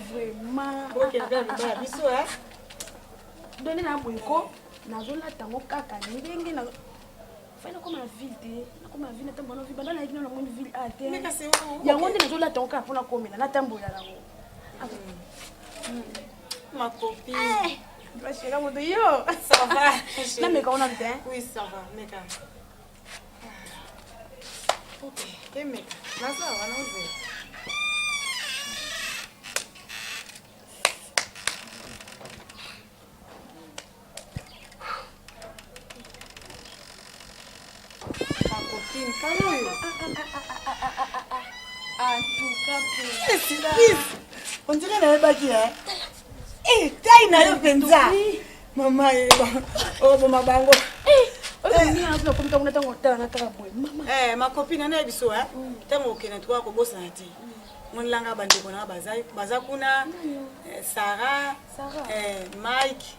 vraiment biso donne na boyko nazolata ngo kaka ndenge na fana comme la ville te na comme la ville na tambola vie banda na ikina na une ville a te Mais kasi ya ngonde na zola tonka pona komela na tambola la ma copine. Bah chérie mon yo. Ça va. Non mais quand on a bien. Oui, ça va, meka. OK, et meka. Na ça va, na uze. Ma copine, calme. En tout cas, on dirait na baki hein. Eh, taille na yo penza. Mama oh mama bango. Ma copine na biso hein. Tango okena twa ko bosa na ti. Mon langa bande ko na baza kuna Sarah, Mike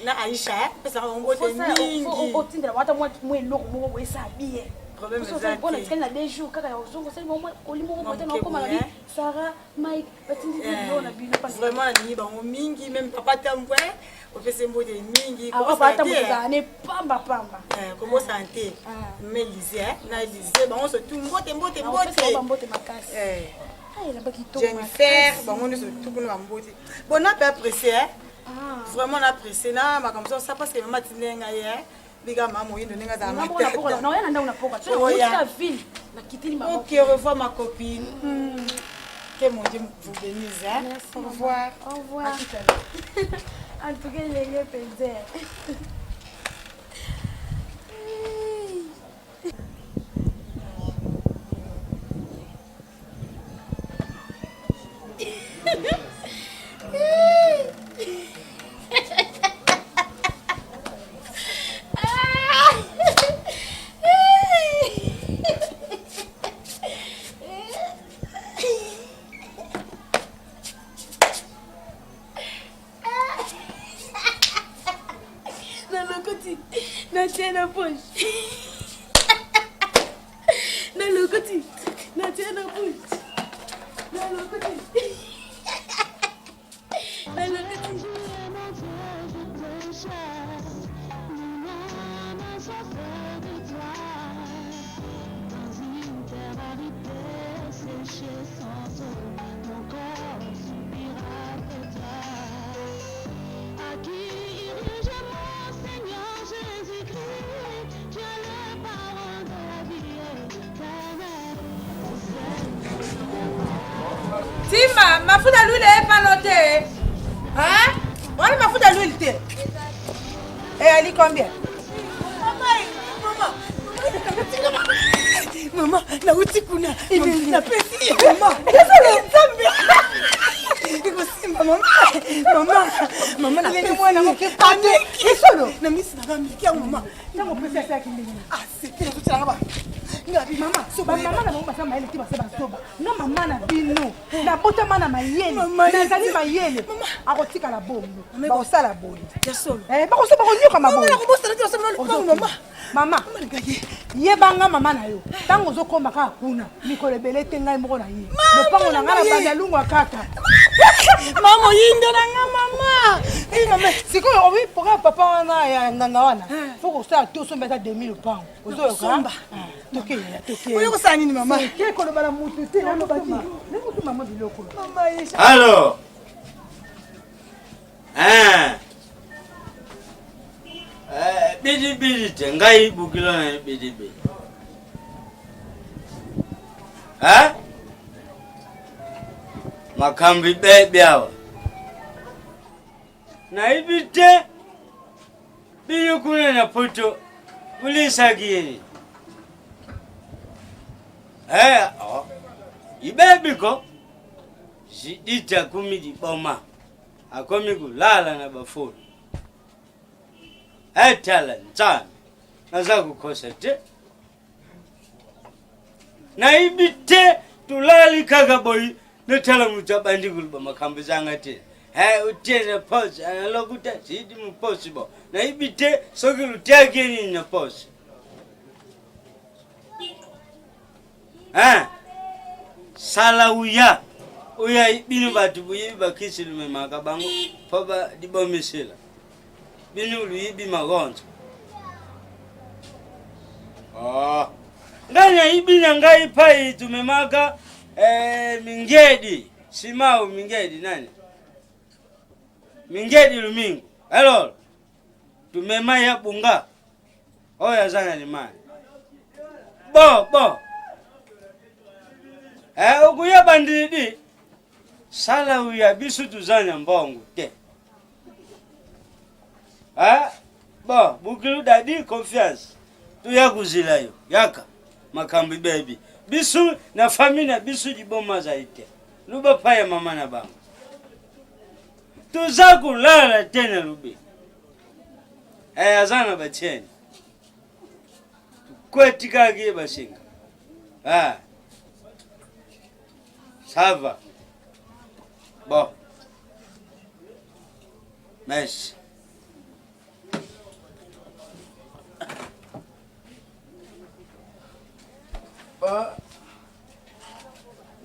na Aisha pesa ngo te mingi. O tindra wata mwe loko mo bo esabie. Problème ça c'est bon na des jours kaka uzongo c'est mo olimo mo tena ko mala Sarah, Mike batindi yo na bino pas vraiment ni bango mingi même papa tambwe o pese mbote mingi ko papa tambwe ne pamba comment santé mais Lisée na Lisée bango so tout mbote makasi Jennifer bango ne so tout kuna mbote bon na pas apprécié vraiment na apprécié na ma comme ça parce que maman tinenga hier biga maman yindo nenga za mata non yana nda unapoka tu na ville na kitini maman OK au revoir ma copine que mon Dieu vous bénisse hein. Au revoir en tout cas les gars penser na poche na lokoti na tena poche na lokoti na lokoti Tima, mafuta l'huile est pas notée. Hein? On a mafuta l'huile. Et elle est combien? Maman, na uti kuna. Na pesi. Maman, c'est nzambe. Iko simba mama na pesi mwana moke pande. Isolo, na misi na gambi kia mama. Tango pesi sa kindingi. Ah, c'est que tu tanga ba. Ngabi mama, so ba mama na mama sama ile tiba seba soba. No mama na bino. Na bota mana mayele. Na zali mayele. Akotika la bombo. Ba osala boyi. Ya solo. Ba ko soba ko nyoka maboyi. Mama na ko bosa na tiba seba mama. Mama. Yebanga mama na yo. Tango zo komba ka kuna. Mikolo bele tenga moko na ye. Lopango na ngala bazalungwa kaka. Mama yindo na nga mama. Mama, siko obi poka papa wana ya nganga wana. Foko sa to somba ta 2000 pounds. Ozo somba. Toke. Oyo ko nini mama? Ke ko bala mutu te na lobaki. Ne mutu mama biloko. Mama yesha. Allo. Bidi tengai bukilo na bidi. Makambi bebe hawa. Na ibite biyo kuna na poto ulisa gieni. Ibebiko zidita kumidi boma. Akomi kulala na bafoni. Etala ntsana. Naza kukosa te. Na ibite tulali kagaboyi. Netala mutabandi kulba makambi zanga te. Utene pose analokuta sidi impossible. Na ibite soki lutake ni na pose. Sala uya binu batu buyi bakisi lume makabango paba dibomisila. Binu luyibi magonzo. Ngani ibina ngai pai tumemaka Mingedi. Simao Mingedi nani? Mingedi Lumingo. Hello. Tumemaya bunga. Oya zana ni mani. Bo. Ukuya bandidi. Sala uya bisu tuzanya mbongo te. Bo, bukilu dadi confiance. Tuya kuzila yo. Yaka. Makambi baby. Bisu na famina bisu jiboma zaite. Luba paya mama na baba. Tuzaku lala tena lubi. Azana bacheni. Kwetika gie bashinga. Sava. Bo. Mesh.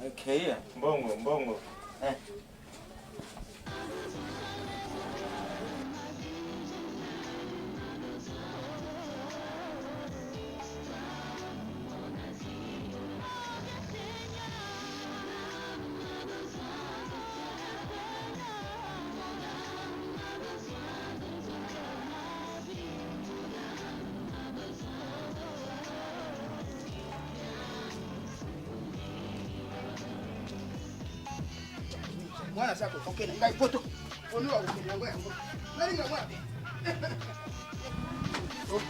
Okay. Mbongo. Mwana sako kokena ngai poto. Onu wa kokena yango yango. Nani nga mwana?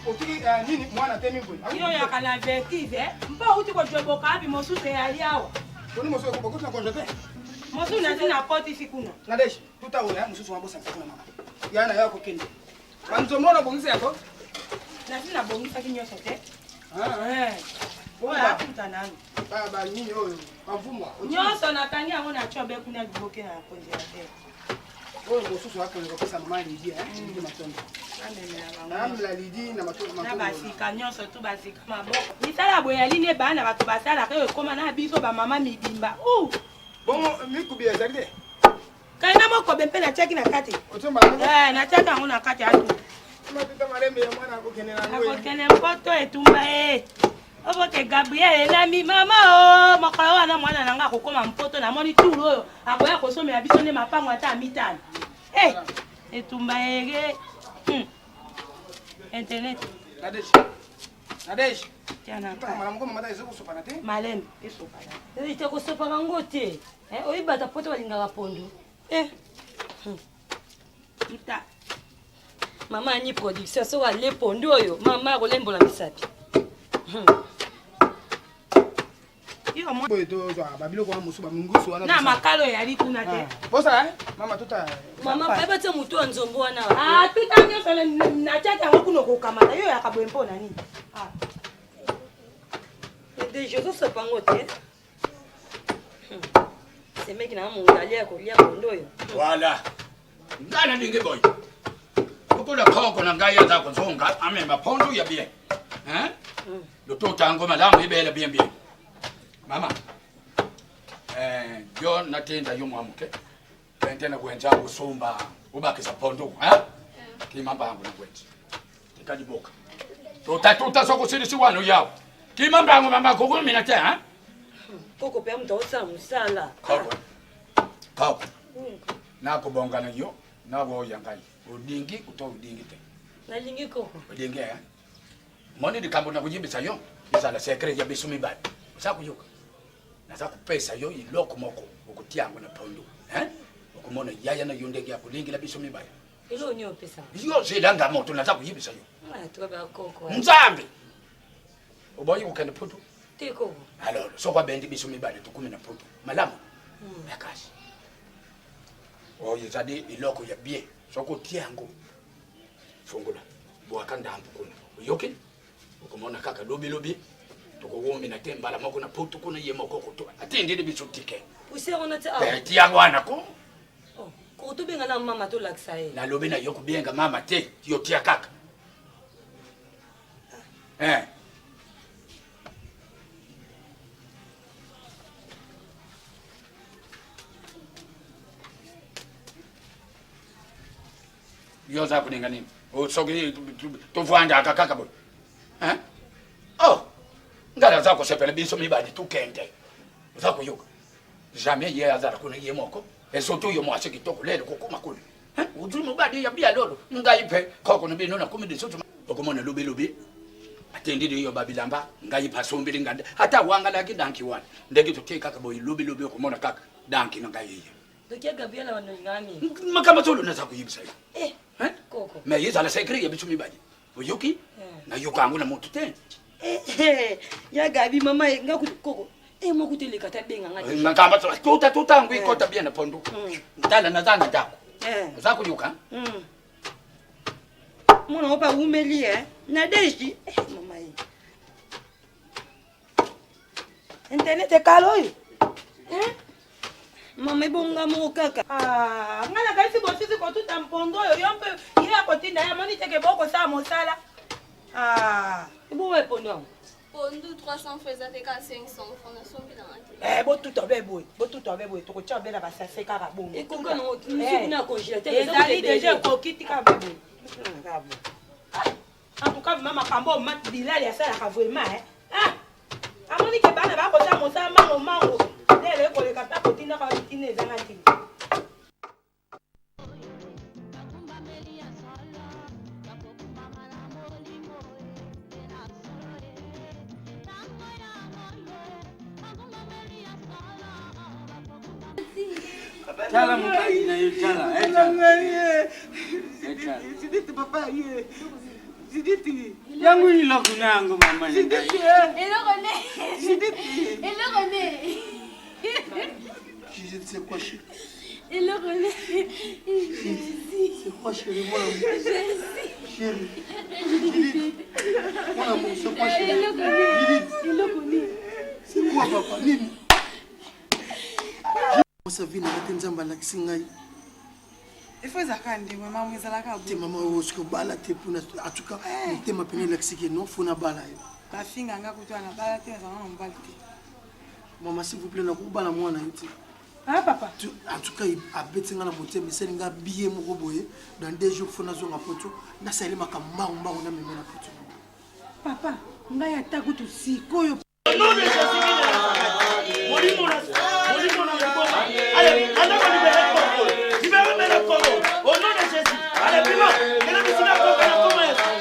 Otiki nini mwana temi boy. Iyo ya kana vertige. Mpa uti ko joboka abi mosu te aliawa. Oni mosu ko bokota ko jote. Mosu na zina poti fikuna. Nadesh, tutaona mususu wambosa kuna mama. Yana yako kende. Manzo mwana bongisa yako? Na zina bongisa kinyoso te. Oya puta nani? Baba nini oyo? Mavumwa. Nyoso na kania ngona chobe kuna liboke na congélateur. Oyo mosusu wako ngo pesa mama Lidi Lidi Matondo. Namla Lidi na Matondo. Na basika nyoso tu basika maboko. Misala boya line bana batu basala ke koma na biso ba mama mibimba. Bongo mikubi ezalide. Kaina moko bempe na cheki na kati. Otomba. Na cheki ngona kati atu. Matuta marembe ya mwana akokenela ngoe. Akokene mpoto etumba Oboke Gabriel elami mama makala wana mwana nanga kokoma mpoto na moni tulu oyo akoya kosomela biso ne mapango ata mitano. Etumba ege. Internet. Nadesh. Tiana. Mama mko mama tazo kusopana te? Malembe esopana. Ite kusopana ngote. Oyibata poto balingaka pondo. Ita. Mama ni production so wale pondo oyo mama kolembola misapi. Iyo mo boito zwa babilo kwa musuba mungusu wana na makalo yali kuna te. Bosa mama tuta mama baba te mutu anzombo wana. Tuta nyo sala na chata ngokuno kokamata yo yakabwe mpona nini? De jozo so pango te. C'est mec na mungalia kolia pondo yo. Wala. Ngana ninge boy. Ukula koko na ngaya za kuzonga amemba pondo ya bien. Luto tango malamu ibele bien bien. Mama. Yo natenda yo mwamuke. Tena kuenza usumba ubakisa pondo, Kimamba yangu na kwetu. Tikadiboka. Tuta soko sirisi wano yao. Kimamba yangu mama koko mina te, Koko pe mtu osa musala. Koko. Nako bonga na yo, nako yangai. Udingi kuto udingi te. Na lingi koko. Udingi Moni di kambo na kujibisa yo. Isala sekre ya bisumi bad. Usaku yuka. Naza kupesa yo iloko moko ukutiangu na pondo. Ukumona yaya na yondege ya kulingi la bisumi bad. Ilo nyo pesa. Yo zilanga moto naza kujibisa yo. Tuka koko. Nzambi. Uboyi ukende putu. Teko. Alors, so kwa bendi bisumi bad tukumi na putu. Malamu. Yakashi. Yezade iloko ya bie. So kutiangu. Fungula. Buakanda hampu kuna. Uyoke? Ukumona kaka lobi. Toko womi na temba la moko na putu kuna ye moko kutu. Ati ndidi bisutike. Usero na te Ti yangu anako. Ko to benga na mama to laksa e. Na lobi na yoku benga mama te yo tia kaka. Yo za kuninga nini? Sogi to vuanda kaka boy. Oh. kosepela biso mibali tukende oza koyoka jamais ye azala kuna ye moko et surtout yo mwasi kitoko lelo kokoma kuna udri mobadi ya bia lolo ngai pe koko no bino na kumi de soto okomona lobe atendi de yo babilamba ngai pasombili nganda hata wanga la kidanki wana ndege tuteka kabo lobe okomona kaka danki ngai ye dokia Gabriela wanongani makama tolo na za kuyibisa koko mais ye zala secret ya bitu mibadi oyoki na yokangu na moto te ya Gabi mama ngakukoko moi que les katabenga ngati ngamba tota ngwi kota bien na pondo ndala na zanga ndako za kunyuka mwana opa umeli na deji mama yi internet kalo yi mama ibonga mo kaka ngana kaisi bosisi ko tuta mpondo yo yompe ile akotinda ya moni teke boko sa mosala ibo we pondo Pondu 300 faisait qu'à 500 fondation bilan. Bo tout avec boy, to ko cha bela ba sa se ka bo. E ko kana o musu na congélateur. Ezali déjà ko kiti ka bo. En tout cas mama kambo mat bilal ya sala ka vraiment amoni ke bana ba ko cha mo sa mango. Lele ko le kata ko tinda ka tinne ezanga ti. Chala mukali na yo chala. Siditi papa ye. Siditi. Yangu ni lokunango mama ni. Siditi. Siditi. Siditi c'est quoi chérie? Il le connaît. C'est quoi chérie mon amour? Chérie. Mon amour, c'est quoi chérie? Il le connaît. C'est quoi papa? Nini? Ça vient de Nzamba la Kisingai. Il faut zakandi mama mwizala ka Te mama osko bala te puna atuka te mapene la Kisike non fona bala yo. Ba finga nga kutwana bala te za mama mbalti. Mama s'il vous plaît na ku bala mwana yote. Papa. En tout cas a betinga na motema selinga biye moko boye dans 2 jours fona zonga poto na sali makamba mbango na memena poto. Papa, ngai atakutu sikoyo. Allez, on a libéré le Congo. Libérez le Congo. Au nom de Jésus. Allez, Pima.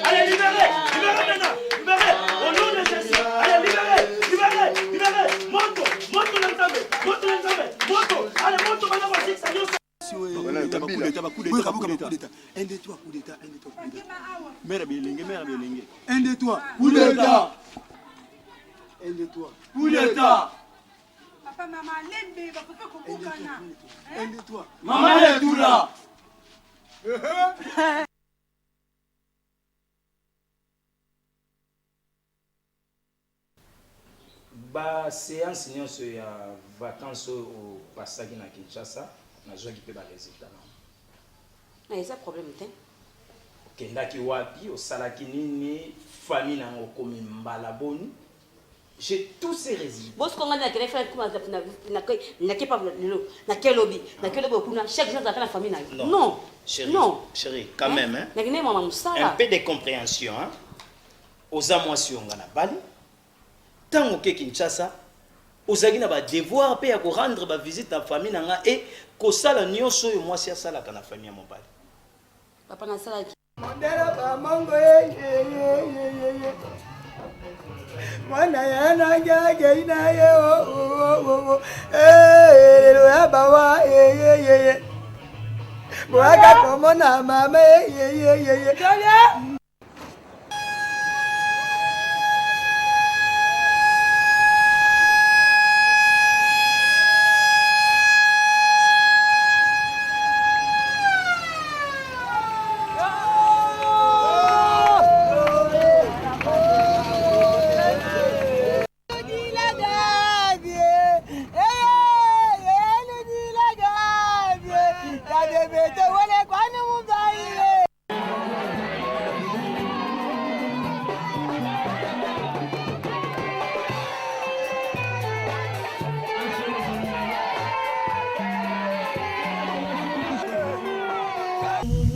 Allez, libérez. Libérez maintenant. Libérez. Au nom de Jésus. Allez, libérez. Moto l'ensemble. Moto. Allez, moto. Maintenant, voici que ça nous. Un de toi, coup d'état. Mère Bilingue. 1, 2, 3. Coup d'état. 1, 2, 3. Coup d'état. Papa, maman, lembe, va faire comme Kana. 1, 2, 3. Maman est tout là. Ba séance nyonso ya vacances au pasaki na Kinshasa na joki pe ba résultat na eza problème te kendaki wapi osalaki nini famille na okomi mbala boni j'ai tous ces résultats boss konga na téléphone kuma na kepa lelo na kelobi kuna chaque jour dans la famille na non chérie quand même hein na kine mama musala un peu de compréhension hein aux amoisi onga na bali tango ke Kinshasa ozaki na ba devoir pe ya ko rendre ba visite na famille nanga et ko sala nyonso yo mwasi ya sala kana famille ya mobali papa na sala Mondela ba mongo ye mwana yana ngage ina ye o lo ya bawa ye mwaka komona mama ye Dolia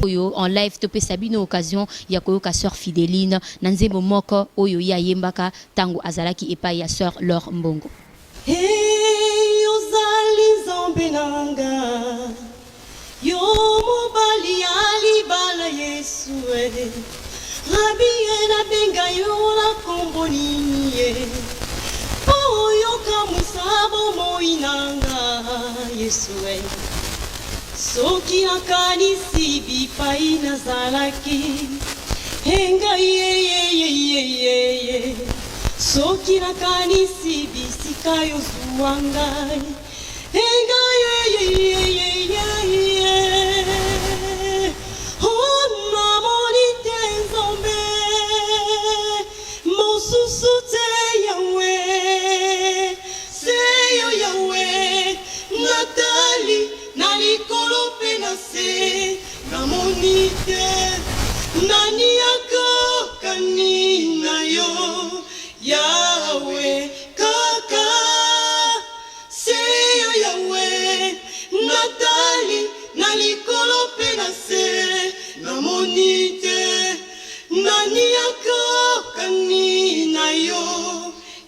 Oyo en live topé sabino occasion ya koyoka sœur Fidéline na nzembo moko oyo ya yembaka tango azalaki epa ya sœur Laure Mbongo. Hey ozali nzambe nanga yo mobali alibala Yesu Rabi na benga yo la kombo nini oyo kamusabo moinanga Yesu soki akanisi bipai nazalaki henga ye soki nakanisi bisika yozwa ngai henga ye namoni te nzambe mosusu te yawe seyo yawe natali na likolo mpe na se namoni te nani akokani na yo yawe kaka seyo yawe natali na likolo mpe na se namoni te nani akokani na yo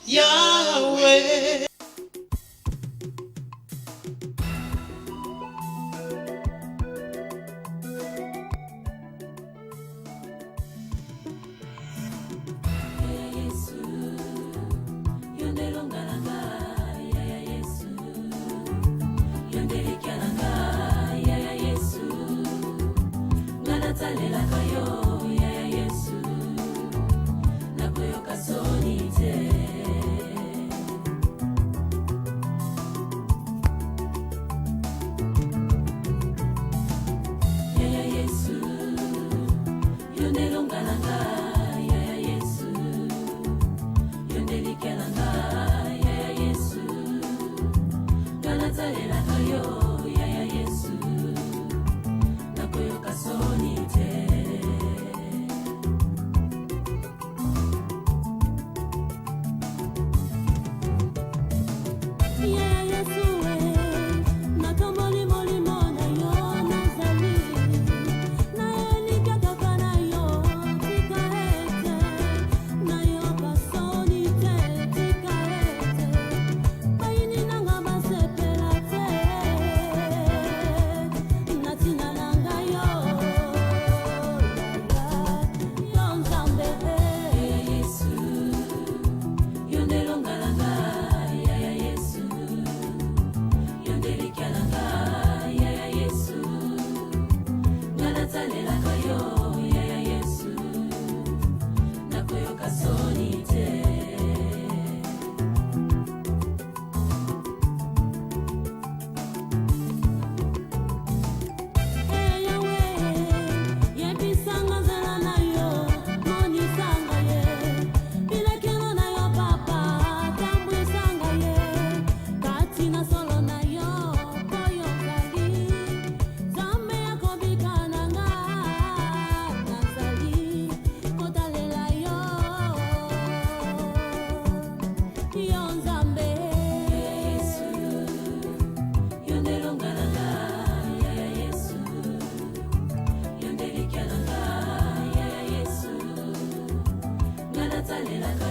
yawe.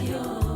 Yo